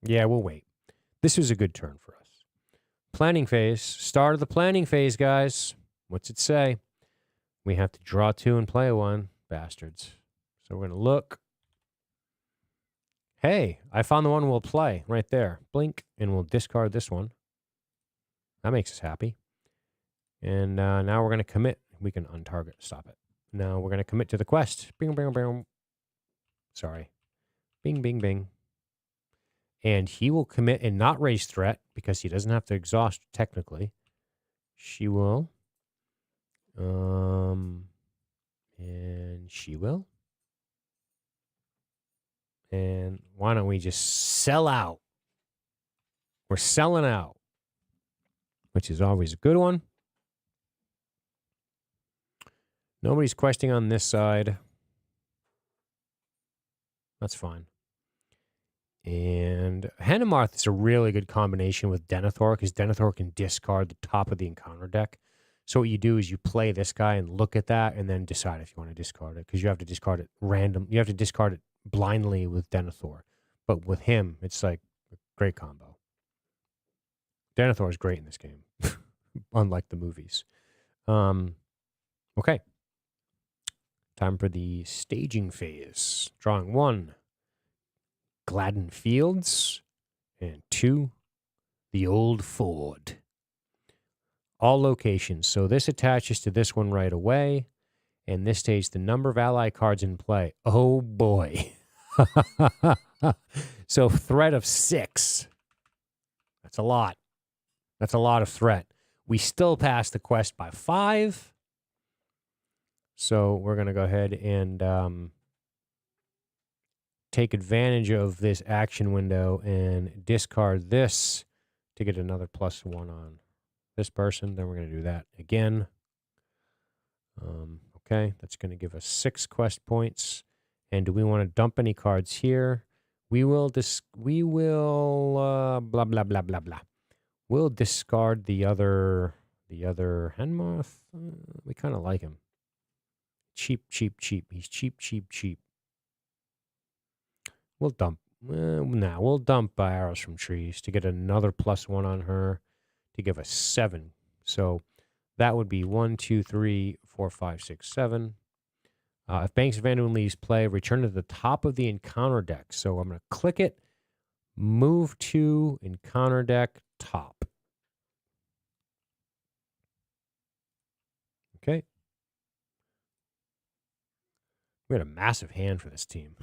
Yeah, we'll wait. This was a good turn for us. Planning phase. Start of the planning phase, guys. What's it say? We have to draw 2 and play 1. Bastards. So we're going to look. Hey, I found the one we'll play right there. Blink, and we'll discard this one. That makes us happy. And now we're going to commit. We can untarget. Stop it. Now we're going to commit to the quest. Bing, bing, bing. Sorry. Bing, bing, bing. And he will commit and not raise threat because he doesn't have to exhaust technically. She will. And she will. And why don't we just sell out? We're selling out, which is always a good one. Nobody's questing on this side. That's fine. And Hanemarth is a really good combination with Denethor because Denethor can discard the top of the encounter deck. So what you do is you play this guy and look at that and then decide if you want to discard it because you have to discard it random. You have to discard it blindly with Denethor. But with him, it's like a great combo. Denethor is great in this game, unlike the movies. Okay. Time for the staging phase. Drawing 1, Gladden Fields, and 2, the Old Ford. All locations. So this attaches to this one right away, and this states the number of ally cards in play. Oh boy. So threat of 6. That's a lot. That's a lot of threat. We still pass the quest by 5. So we're going to go ahead and take advantage of this action window and discard this to get another +1 on this person. Then we're going to do that again. Okay, that's going to give us 6 quest points. And do we want to dump any cards here? We will blah blah blah blah blah. We'll discard the other Henmoth. We kind of like him. Cheap, cheap, cheap. He's cheap, cheap, cheap. We'll dump. We'll dump arrows from trees to get another +1 on her to give us 7. So that would be 1, 2, 3, 4, 5, 6, 7. If Banks of Anduin leaves play, return to the top of the encounter deck. So I'm going to click it, move to encounter deck, top. Okay. We had a massive hand for this team.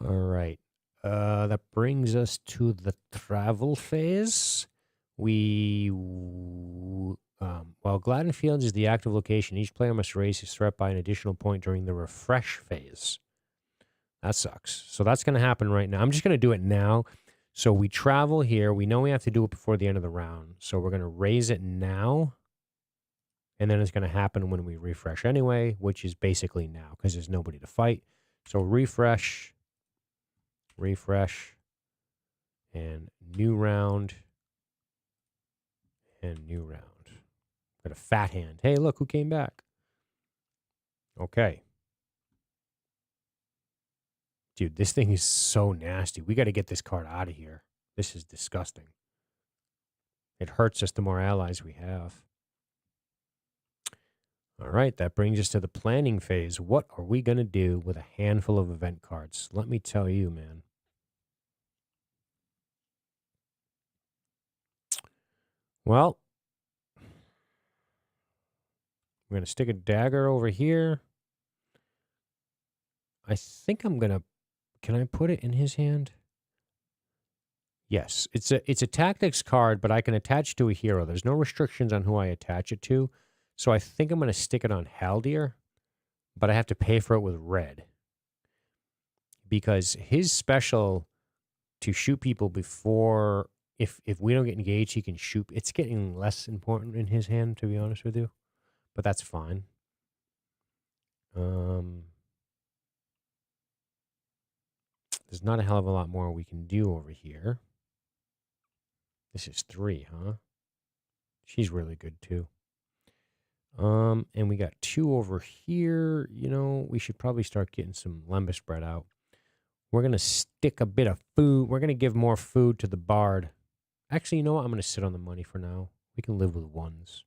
All right. That brings us to the travel phase. While Gladden Fields is the active location, each player must raise his threat by an additional point during the refresh phase. That sucks. So that's going to happen right now. I'm just going to do it now. So we travel here. We know we have to do it before the end of the round. So we're going to raise it now. And then it's going to happen when we refresh anyway, which is basically now because there's nobody to fight. So refresh, and new round, and new round. Got a fat hand. Hey, look who came back. Okay. Dude, this thing is so nasty. We got to get this card out of here. This is disgusting. It hurts us the more allies we have. All right, that brings us to the planning phase. What are we going to do with a handful of event cards? Let me tell you, man. Well, I'm going to stick a dagger over here. I think I'm going to... Can I put it in his hand? Yes. It's a tactics card, but I can attach it to a hero. There's no restrictions on who I attach it to. So I think I'm going to stick it on Haldir, but I have to pay for it with red. Because his special to shoot people before... If we don't get engaged, he can shoot. It's getting less important in his hand, to be honest with you. But that's fine. There's not a hell of a lot more we can do over here. This is 3, huh? She's really good, too. And we got 2 over here. You know, we should probably start getting some Lembas spread out. We're going to stick a bit of food. We're going to give more food to the Bard. Actually, you know what? I'm going to sit on the money for now. We can live with 1s.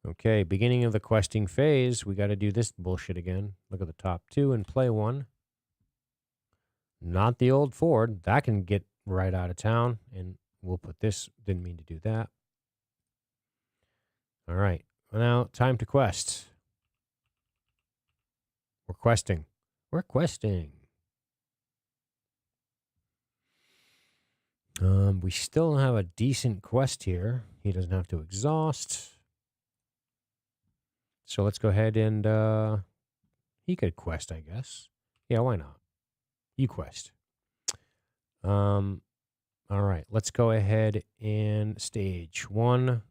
Okay, beginning of the questing phase. We got to do this bullshit again. Look at the top 2 and play 1. Not the old Ford. That can get right out of town. And we'll put this. Didn't mean to do that. All right. Well, now, time to quest. We're questing. We're questing. We still have a decent quest here. He doesn't have to exhaust. So let's go ahead and he could quest, I guess. Yeah, why not? You quest. All right, let's go ahead and stage 1.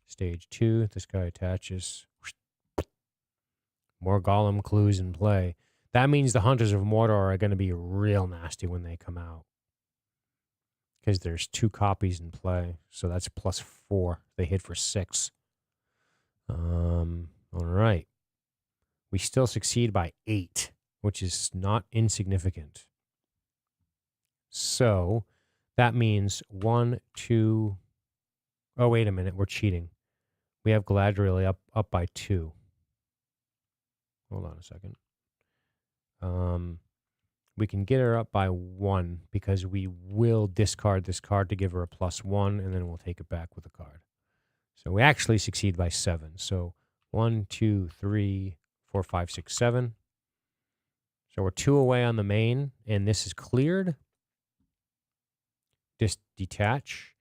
Stage 2. This guy attaches. More Golem clues in play. That means the Hunters of Mordor are going to be real nasty when they come out. Because there's 2 copies in play. So that's +4. They hit for 6. All right. We still succeed by 8, which is not insignificant. So that means 1, 2... Oh, wait a minute. We're cheating. We have Galadriel up by 2. Hold on a second. We can get her up by 1 because we will discard this card to give her a +1, and then we'll take it back with a card. So we actually succeed by 7. So 1, 2, 3, 4, 5, 6, 7. So we're 2 away on the main, and this is cleared. Detach.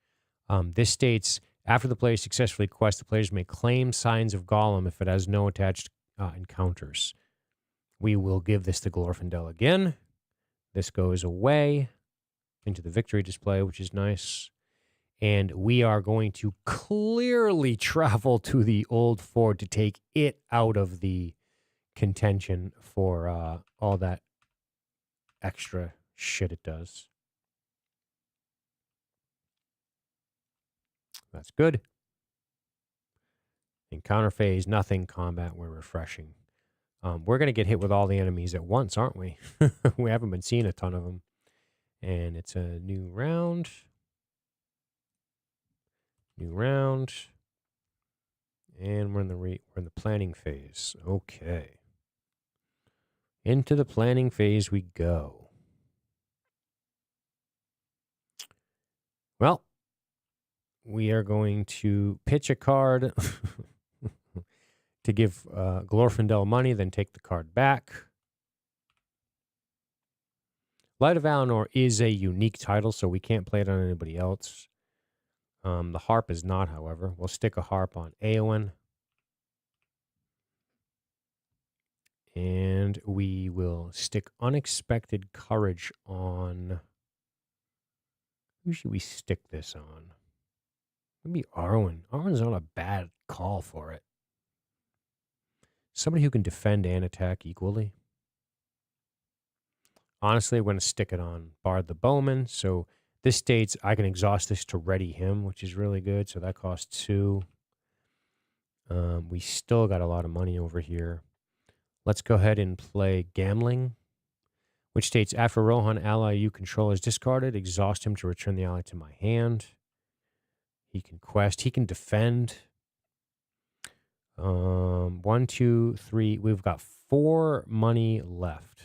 This states, after the player successfully quests, the players may claim signs of Golem if it has no attached encounters. We will give this to Glorfindel again. This goes away into the victory display, which is nice. And we are going to clearly travel to the old fort to take it out of the contention for all that extra shit it does. That's good. Encounter phase, nothing. Combat, we're refreshing. We're going to get hit with all the enemies at once, aren't we? We haven't been seeing a ton of them. And it's a new round. New round. And we're in the planning phase. Okay. Into the planning phase we go. Well, we are going to pitch a card to give Glorfindel money, then take the card back. Light of Valinor is a unique title, so we can't play it on anybody else. The harp is not, however. We'll stick a harp on Eowyn. And we will stick Unexpected Courage on... Who should we stick this on? Maybe Arwen. Arwen's not a bad call for it. Somebody who can defend and attack equally. Honestly, we're going to stick it on Bard the Bowman. So this states I can exhaust this to ready him, which is really good. So that costs 2. We still got a lot of money over here. Let's go ahead and play Gambling, which states after Rohan ally you control is discarded, exhaust him to return the ally to my hand. He can quest. He can defend. 1, 2, 3. We've got 4 money left.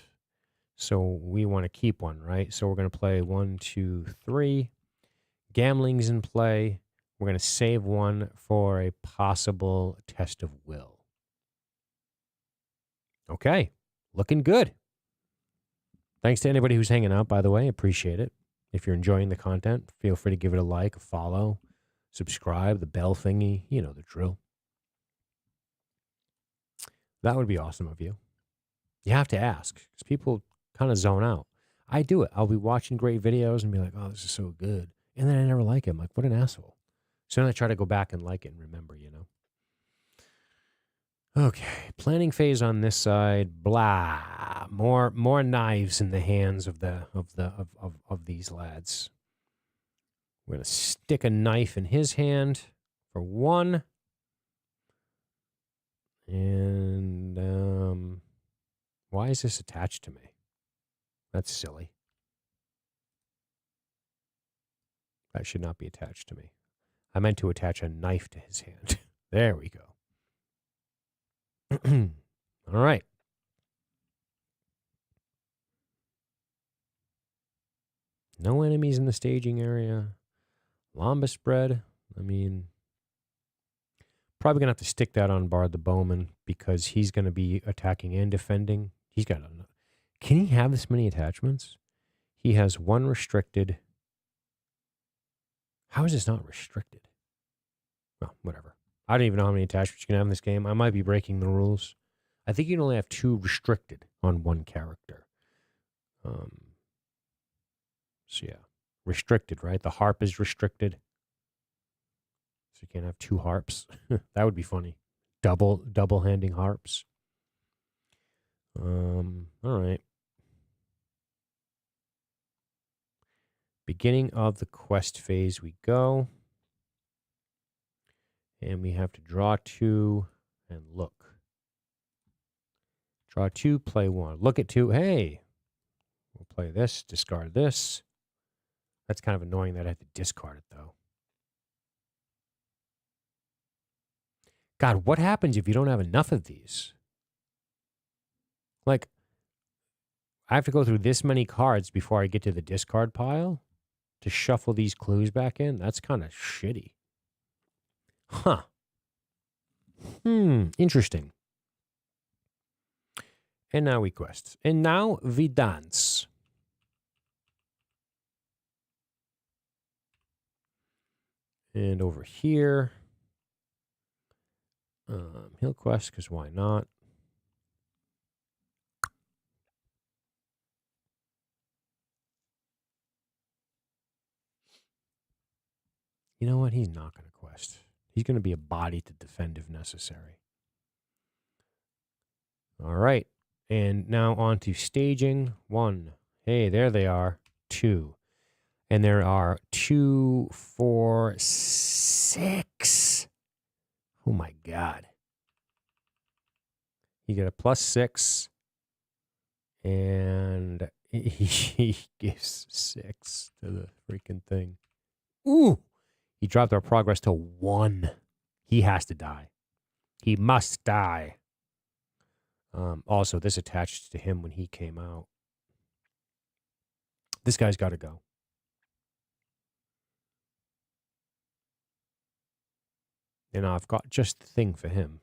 So we want to keep one, right? So we're going to play 1, 2, 3. Gambling's in play. We're going to save 1 for a possible test of will. Okay. Looking good. Thanks to anybody who's hanging out, by the way. Appreciate it. If you're enjoying the content, feel free to give it a like, a follow, subscribe, the bell thingy. You know the drill. That would be awesome of you. You have to ask, because people kind of zone out. I do it. I'll be watching great videos and be like, oh, this is so good. And then I never like it. I'm like, what an asshole. So then I try to go back and like it and remember, you know. Okay, planning phase on this side. Blah. More knives in the hands of these lads. We're gonna stick a knife in his hand for 1. And why is this attached to me? That's silly. That should not be attached to me. I meant to attach a knife to his hand. There we go. All right. No enemies in the staging area. Lamba spread. I mean, probably going to have to stick that on Bard the Bowman because he's going to be attacking and defending. He's got a... Can he have this many attachments? He has 1 restricted. How is this not restricted? Well, whatever. I don't even know how many attachments you can have in this game. I might be breaking the rules. I think you can only have 2 restricted on 1 character. So yeah, restricted, right? The harp is restricted. So you can't have 2 harps. That would be funny. Double handing harps. All right. Beginning of the quest phase we go. And we have to draw 2 and look. Draw 2, play 1. Look at 2. Hey, we'll play this, discard this. That's kind of annoying that I have to discard it, though. God, what happens if you don't have enough of these? Like, I have to go through this many cards before I get to the discard pile to shuffle these clues back in? That's kind of shitty. Huh. Interesting. And now we quest. And now we dance. And over here, he'll quest because why not? You know what? He's not going to quest. He's going to be a body to defend if necessary. All right. And now on to staging 1. Hey, there they are. 2. And there are 2, 4, 6. Oh my God. You get a +6. And he gives 6 to the freaking thing. Ooh! He dropped our progress to 1. He has to die. He must die. Also, this attached to him when he came out. This guy's got to go. And I've got just the thing for him.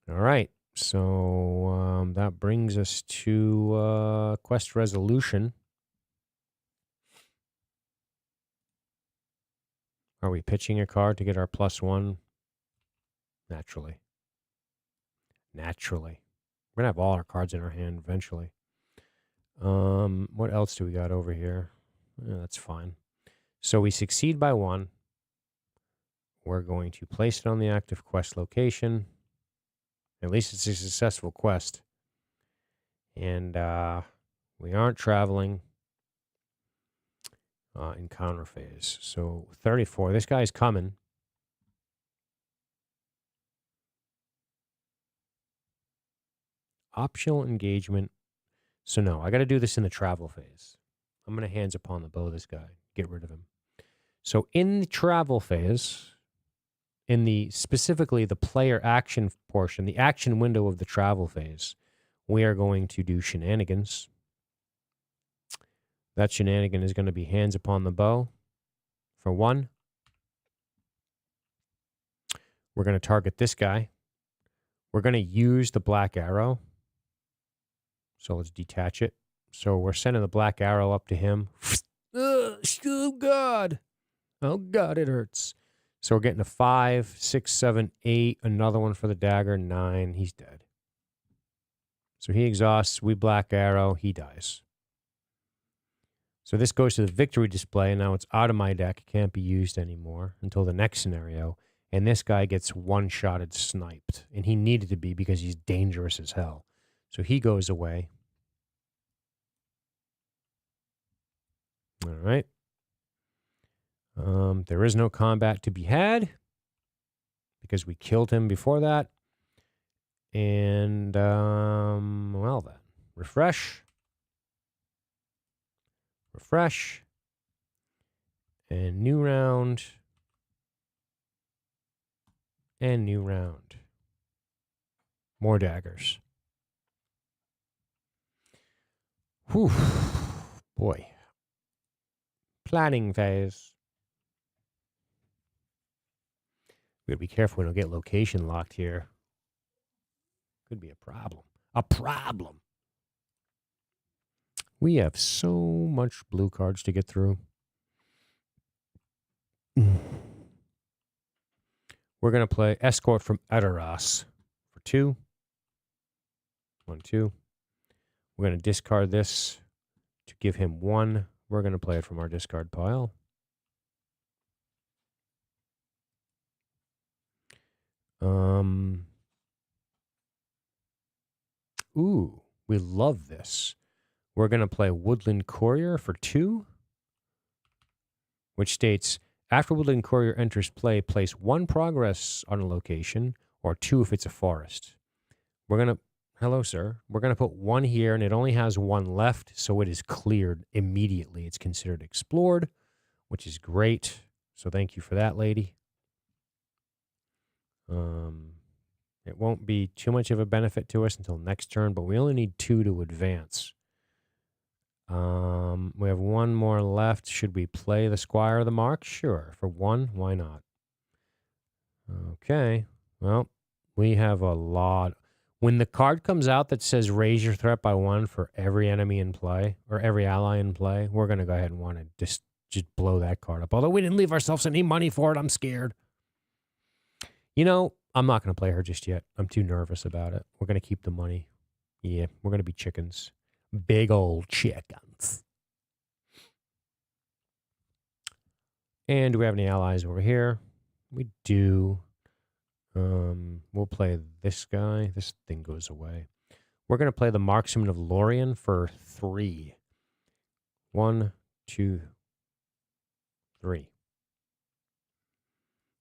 All right. So that brings us to quest resolution. Are we pitching a card to get our +1? Naturally. Naturally. We're going to have all our cards in our hand eventually. What else do we got over here? That's fine. So we succeed by 1. We're going to place it on the active quest location. At least it's a successful quest. And we aren't traveling in counter phase. So 34. This guy's coming. Optional engagement. So no, I got to do this in the travel phase. I'm going to hands upon the bow this guy. Get rid of him. So in the travel phase, specifically the player action portion, the action window of the travel phase, we are going to do shenanigans. That shenanigan is going to be hands upon the bow for 1. We're going to target this guy. We're going to use the black arrow. So let's detach it. So we're sending the black arrow up to him. Oh, God. Oh, God, it hurts. So we're getting a 5, 6, 7, 8. Another one for the dagger. 9. He's dead. So he exhausts. We black arrow. He dies. So this goes to the victory display. Now it's out of my deck. It can't be used anymore until the next scenario. And this guy gets one-shotted sniped. And he needed to be because he's dangerous as hell. So he goes away. All right. There is no combat to be had because we killed him before that. And, well then, refresh. Refresh. And new round. And new round. More daggers. Whew. Boy. Planning phase. We gotta be careful we don't get location locked here. Could be a problem. A problem. We have so much blue cards to get through. We're going to play Escort from Edoras for 2. 1, 2. We're going to discard this to give him 1. We're going to play it from our discard pile. Ooh, we love this. We're going to play Woodland Courier for 2, which states, after Woodland Courier enters play, place 1 progress on a location, or 2 if it's a forest. We're going to, hello, sir. We're going to put 1 here, and it only has 1 left, so it is cleared immediately. It's considered explored, which is great. So thank you for that, lady. It won't be too much of a benefit to us until next turn, but we only need 2 to advance. We have 1 more left. Should we play the Squire of the Mark? Sure. For 1, why not? Okay. Well, we have a lot. When the card comes out that says raise your threat by 1 for every enemy in play, or every ally in play, we're going to go ahead and want to just blow that card up. Although we didn't leave ourselves any money for it, I'm scared. You know, I'm not going to play her just yet. I'm too nervous about it. We're going to keep the money. Yeah, we're going to be chickens. Big old chickens. And do we have any allies over here? We do. We'll play this guy. This thing goes away. We're going to play the Marksman of Lorien for 3. 1, 2, 3.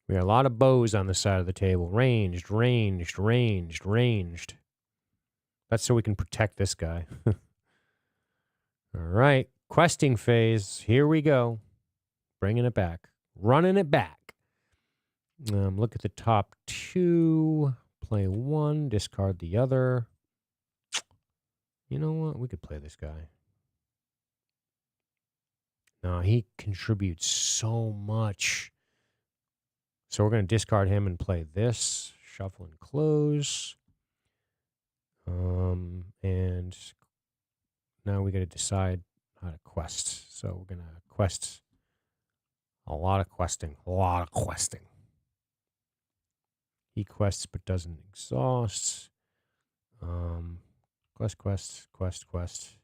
We got a lot of bows on the side of the table. Ranged, ranged, ranged, ranged. That's so we can protect this guy. All right. Questing phase. Here we go. Bringing it back. Running it back. Look at the top 2. Play 1. Discard the other. You know what? We could play this guy. No, he contributes so much. So we're going to discard him and play this. Shuffle and close. And now we got to decide how to quest. So we're going to quest a lot of questing. A lot of questing. He quests but doesn't exhaust. Quest.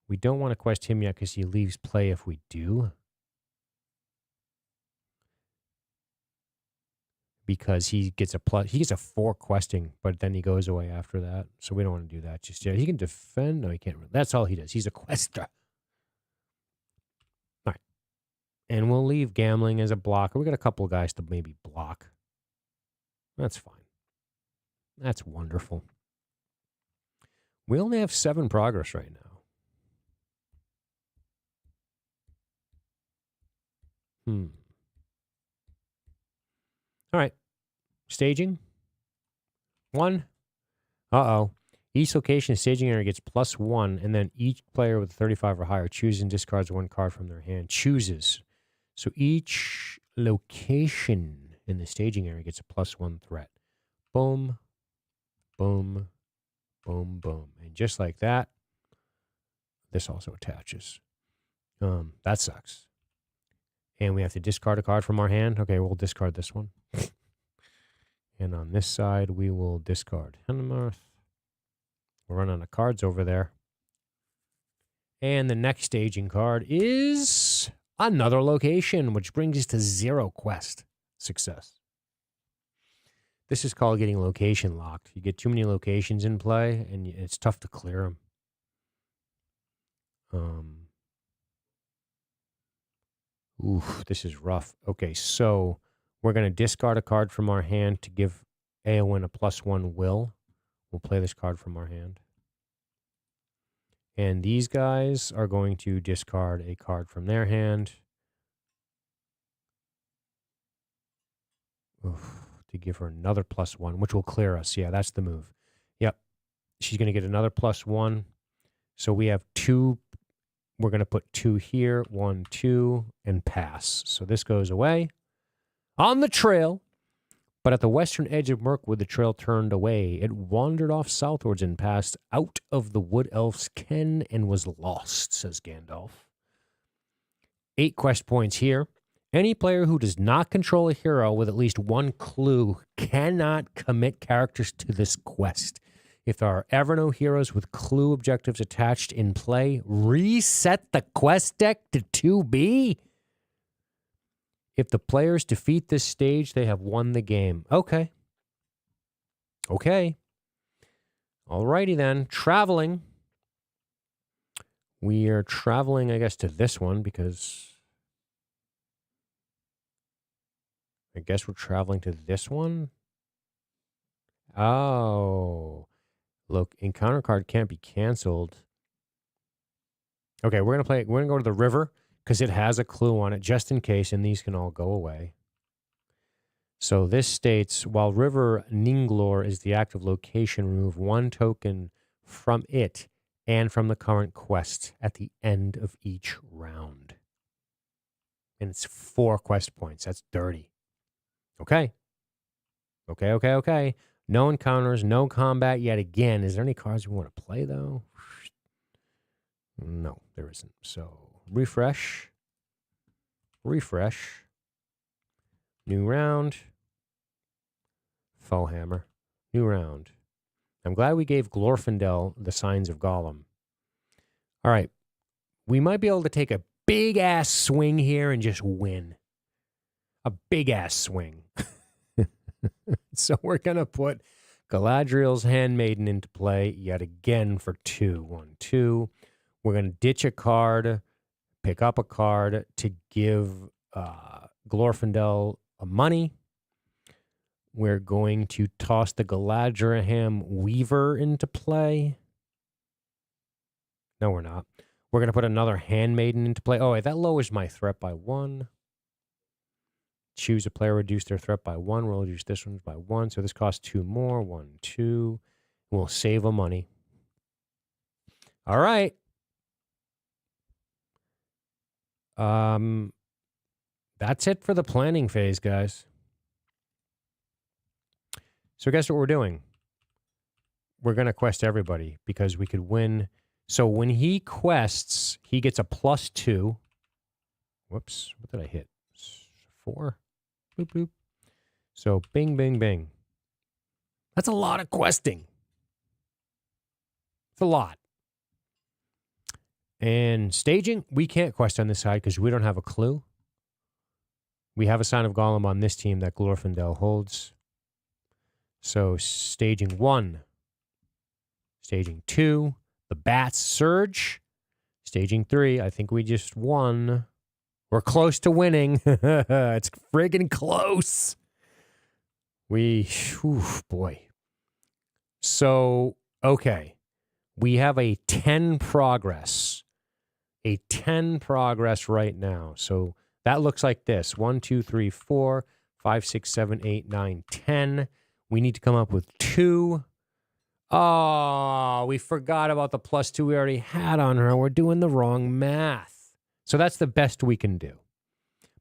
We don't want to quest him yet because he leaves play if we do. Because he gets a 4 questing, but then he goes away after that. So we don't want to do that just yet. He can defend. No, he can't. That's all he does. He's a quester. All right. And we'll leave gambling as a blocker. We got a couple of guys to maybe block. That's fine. That's wonderful. We only have 7 progress right now. All right. Staging. 1. Uh-oh. Each location staging area gets +1, and then each player with 35 or higher chooses and discards 1 card from their hand. Chooses. So each location in the staging area gets a +1 threat. Boom. Boom. Boom, boom. And just like that, this also attaches. That sucks. And we have to discard a card from our hand. Okay, we'll discard this one. And on this side, we will discard Hennemarth. We're running out of cards over there. And the next staging card is another location, which brings us to 0 quest success. This is called getting location locked. You get too many locations in play, and it's tough to clear them. Oof, this is rough. Okay, so we're going to discard a card from our hand to give Eowyn a +1 will. We'll play this card from our hand. And these guys are going to discard a card from their hand. Oof, to give her another +1, which will clear us. Yeah, that's the move. Yep. She's going to get another +1. So we have 2. We're going to put 2 here. 1, 2, and pass. So this goes away. On the trail, but at the western edge of Mirkwood, the trail turned away. It wandered off southwards and passed out of the wood elf's ken and was lost, says Gandalf. 8 quest points here. Any player who does not control a hero with at least 1 clue cannot commit characters to this quest. If there are ever no heroes with clue objectives attached in play, reset the quest deck to 2B. If the players defeat this stage, they have won the game. Okay. Alrighty then. Traveling. We are traveling, I guess, to this one because I guess we're traveling to this one. Oh. Look, encounter card can't be canceled. Okay, we're going to go to the river because it has a clue on it just in case, and these can all go away. So this states, while River Ninglor is the active location, remove 1 token from it and from the current quest at the end of each round. And it's 4 quest points. That's dirty. Okay. No encounters, no combat yet again. Is there any cards we want to play, though? No, there isn't. So, refresh. New round. Foehammer. New round. I'm glad we gave Glorfindel the signs of Gollum. All right. We might be able to take a big-ass swing here and just win. a big-ass swing. So we're going to put Galadriel's Handmaiden into play yet again for 2. 1, 2. We're going to ditch a card, pick up a card to give Glorfindel a money. We're going to toss the Galadriel Weaver into play. No, we're not. We're going to put another Handmaiden into play. Oh, wait, that lowers my threat by 1. Choose a player, reduce their threat by 1. We'll reduce this one by 1. So this costs 2 more. 1, 2. We'll save a money. All right. That's it for the planning phase, guys. So guess what we're doing? We're going to quest everybody because we could win. So when he quests, he gets a +2. Whoops. What did I hit? 4? Boop, boop. So bing, bing, bing. That's a lot of questing. It's a lot. And staging, we can't quest on this side because we don't have a clue. We have a Sign of Gollum on this team that Glorfindel holds. So staging 1. Staging 2. The Bats Surge. Staging 3. I think we just won. We're close to winning. It's friggin' close. Boy. So, okay. We have a 10 progress. A 10 progress right now. So that looks like this. 1, 2, 3, 4, 5, 6, 7, 8, 9, 10. We need to come up with 2. Oh, we forgot about the +2 we already had on her. We're doing the wrong math. So that's the best we can do.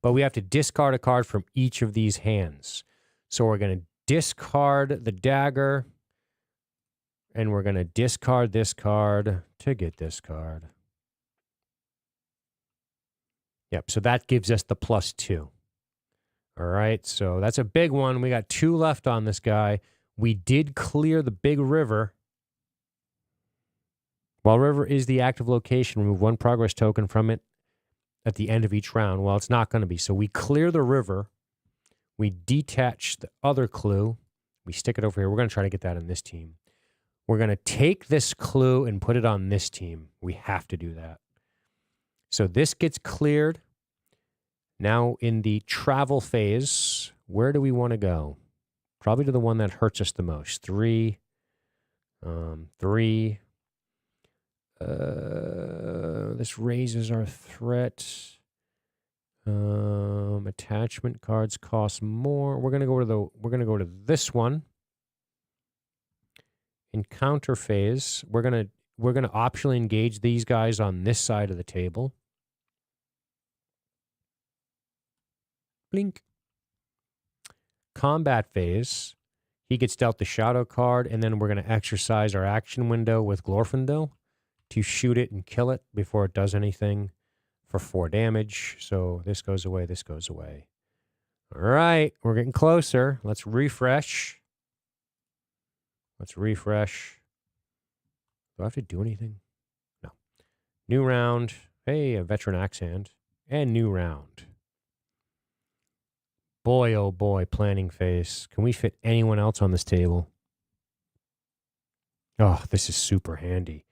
But we have to discard a card from each of these hands. So we're going to discard the dagger. And we're going to discard this card to get this card. Yep, so that gives us the +2. All right, so that's a big one. We got 2 left on this guy. We did clear the big river. While river is the active location, remove 1 progress token from it at the end of each round. Well, it's not going to be. So we clear the river. We detach the other clue. We stick it over here. We're going to try to get that in this team. We're going to take this clue and put it on this team. We have to do that. So this gets cleared. Now in the travel phase, where do we want to go? Probably to the one that hurts us the most. 3. 3. This raises our threat. Attachment cards cost more. We're gonna go to this one. Encounter phase. We're gonna optionally engage these guys on this side of the table. Blink. Combat phase. He gets dealt the shadow card, and then we're going to exercise our action window with Glorfindel to shoot it and kill it before it does anything for 4 damage. So this goes away, this goes away. All right, we're getting closer. Let's refresh. Let's refresh. Do I have to do anything? No. New round. Hey, a veteran axe hand. And new round. Boy, oh boy, planning phase. Can we fit anyone else on this table? Oh, this is super handy.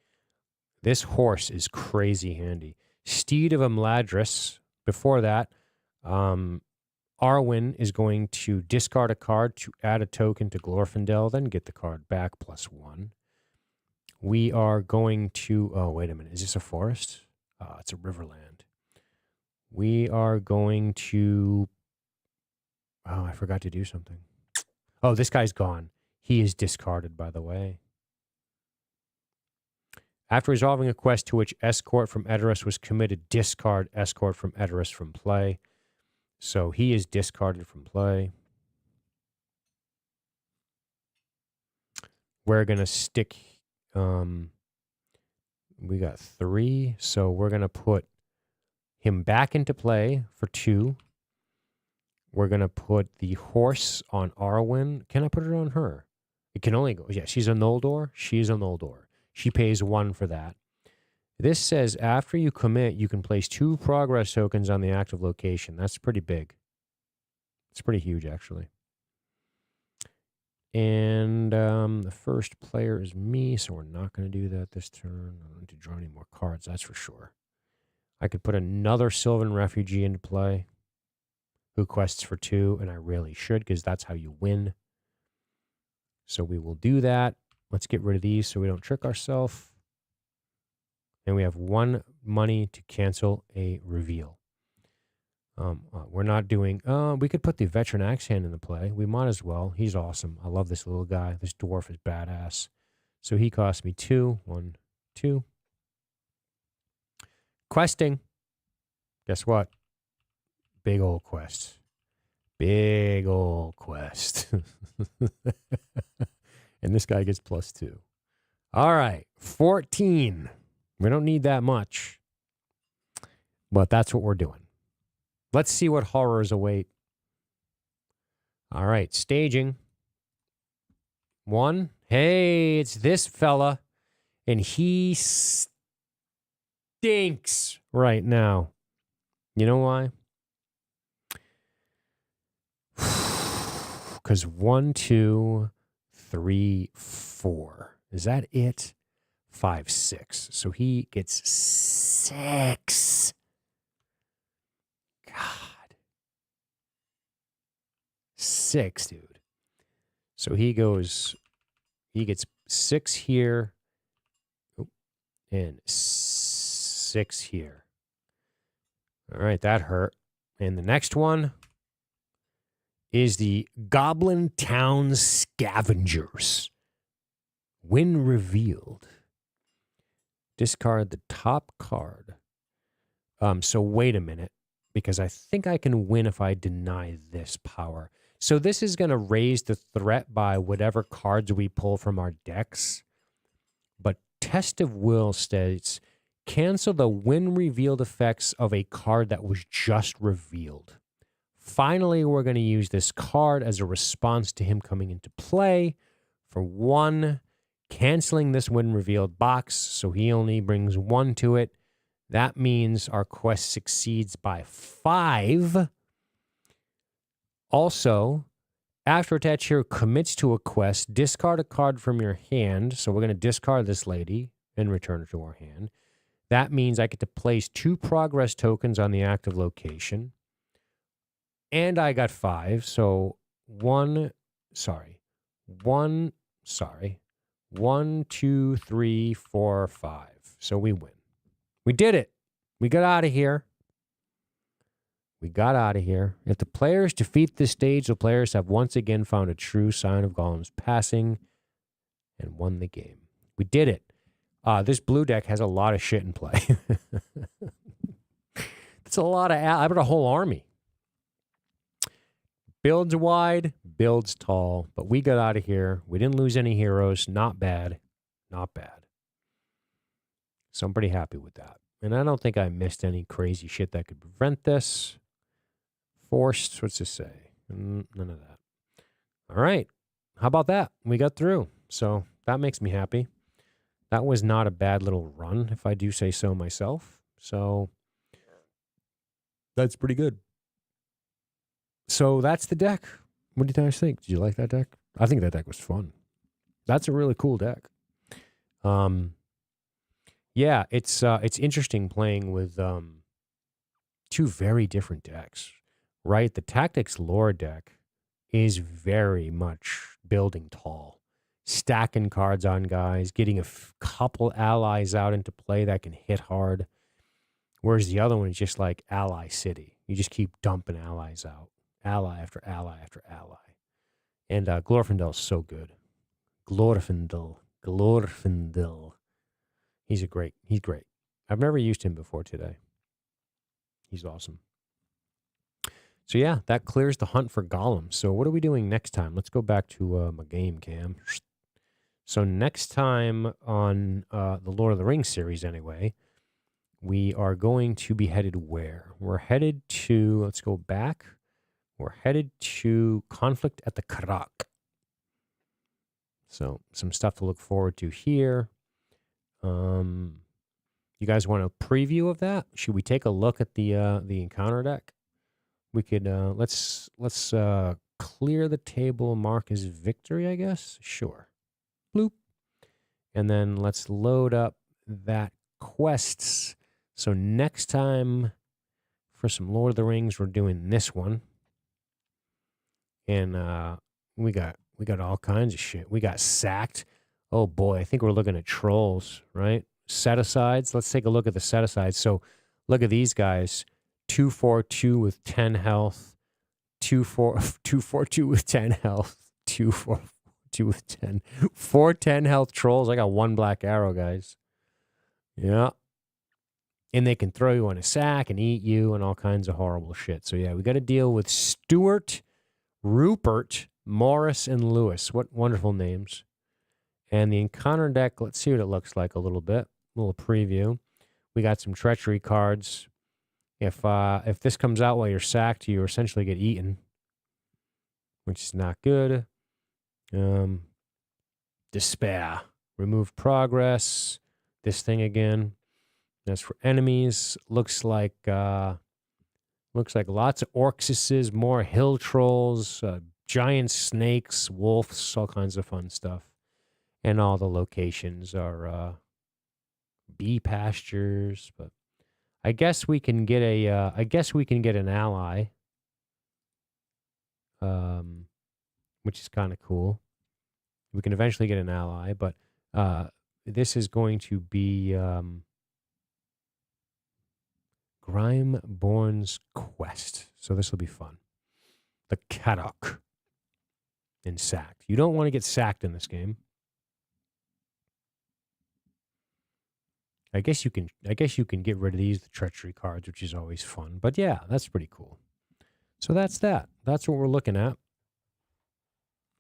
This horse is crazy handy. Steed of Imladris. Before that, Arwen is going to discard a card to add a token to Glorfindel, then get the card back +1. We are going to... Oh, wait a minute. Is this a forest? It's a riverland. We are going to... Oh, I forgot to do something. Oh, this guy's gone. He is discarded, by the way. After resolving a quest to which Escort from Edoras was committed, discard Escort from Edoras from play. So he is discarded from play. We're going to stick... we got 3, so we're going to put him back into play for 2. We're going to put the horse on Arwen. Can I put it on her? It can only go... Yeah, she's a Noldor. She's a Noldor. She pays 1 for that. This says after you commit, you can place 2 progress tokens on the active location. That's pretty big. It's pretty huge, actually. And the first player is me, so we're not going to do that this turn. I don't need to draw any more cards, that's for sure. I could put another Sylvan Refugee into play who quests for 2, and I really should because that's how you win. So we will do that. Let's get rid of these so we don't trick ourselves. And we have 1 money to cancel a reveal. We're not doing... we could put the Veteran Axe Hand into play. We might as well. He's awesome. I love this little guy. This dwarf is badass. So he cost me 2. 1, 2. Questing. Guess what? Big old quest. Big old quest. And this guy gets +2. All right. 14. We don't need that much. But that's what we're doing. Let's see what horrors await. All right. Staging. 1. Hey, it's this fella. And he stinks right now. You know why? Because 1, 2, 3, 4. Is that it? 5, 6. So he gets 6. God. 6, dude. So he gets 6 here. And 6 here. All right, that hurt. And the next one is the Goblin Town Scavengers. When revealed, discard the top card. So wait a minute, because I think I can win if I deny this power. So this is going to raise the threat by whatever cards we pull from our decks. But Test of Will states, cancel the when revealed effects of a card that was just revealed. Finally, we're going to use this card as a response to him coming into play. For 1, canceling this when revealed box, so he only brings 1 to it. That means our quest succeeds by 5. Also, after attached hero commits to a quest, discard a card from your hand. So we're going to discard this lady and return it to our hand. That means I get to place 2 progress tokens on the active location. And I got 5. So 1, 2, 3, 4, 5. So we win. We did it. We got out of here. We got out of here. If the players defeat this stage, the players have once again found a true sign of Golem's passing and won the game. We did it. This blue deck has a lot of shit in play. That's a lot of... I put a whole army. Builds wide, builds tall, but we got out of here. We didn't lose any heroes. Not bad. Not bad. So I'm pretty happy with that. And I don't think I missed any crazy shit that could prevent this. Forced, what's this say? None of that. All right. How about that? We got through. So that makes me happy. That was not a bad little run, if I do say so myself. So that's pretty good. So that's the deck. What did you guys think? Did you like that deck? I think that deck was fun. That's a really cool deck. Yeah, it's interesting playing with 2 very different decks, right? The Tactics Lore deck is very much building tall, stacking cards on guys, getting a couple allies out into play that can hit hard, whereas the other one is just like Ally City. You just keep dumping allies out. Ally after ally after ally. And Glorfindel's so good. Glorfindel. He's great. I've never used him before today. He's awesome. So yeah, that clears the hunt for Golem. So what are we doing next time? Let's go back to my game cam. So next time on the Lord of the Rings series anyway, we are going to be headed where? We're headed to, let's go back. We're headed to Conflict at the Karak. So some stuff to look forward to here. You guys want a preview of that? Should we take a look at the encounter deck? We could let's clear the table, mark as victory, I guess. Sure. Bloop. And then let's load up that quests. So next time for some Lord of the Rings, we're doing this one. And we got all kinds of shit. We got sacked. Oh boy, I think we're looking at trolls, right? Set-asides. Let's take a look at the set-asides. So look at these guys. 242 with 10 health. 242 with 10 health. 242 with 10. 410 health trolls. I got one black arrow, guys. Yeah. And they can throw you on a sack and eat you and all kinds of horrible shit. So yeah, we got to deal with Stuart, Rupert, Morris, and Lewis. What wonderful names. And the encounter deck, let's see what it looks like a little bit. A little preview. We got some treachery cards. If this comes out while you're sacked, you essentially get eaten, which is not good. Despair. Remove progress. This thing again. That's for enemies. Looks like lots of Orcsuses, more hill trolls, giant snakes, wolves, all kinds of fun stuff. And all the locations are bee pastures, but I guess we can get an ally, which is kind of cool. We can eventually get an ally, but this is going to be Grimeborn's Quest. So this will be fun. The Caddock and sacked. You don't want to get sacked in this game. I guess you can get rid of the treachery cards, which is always fun. But yeah, that's pretty cool. So that's that. That's what we're looking at.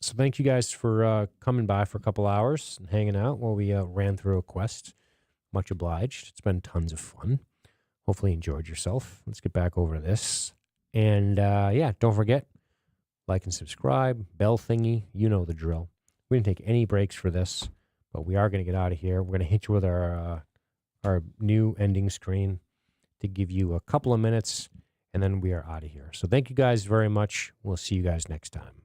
So thank you guys for coming by for a couple hours and hanging out while we ran through a quest. Much obliged. It's been tons of fun. Hopefully you enjoyed yourself. Let's get back over to this. And yeah, don't forget, like and subscribe, bell thingy, you know the drill. We didn't take any breaks for this, but we are going to get out of here. We're going to hit you with our new ending screen to give you a couple of minutes, and then we are out of here. So thank you guys very much. We'll see you guys next time.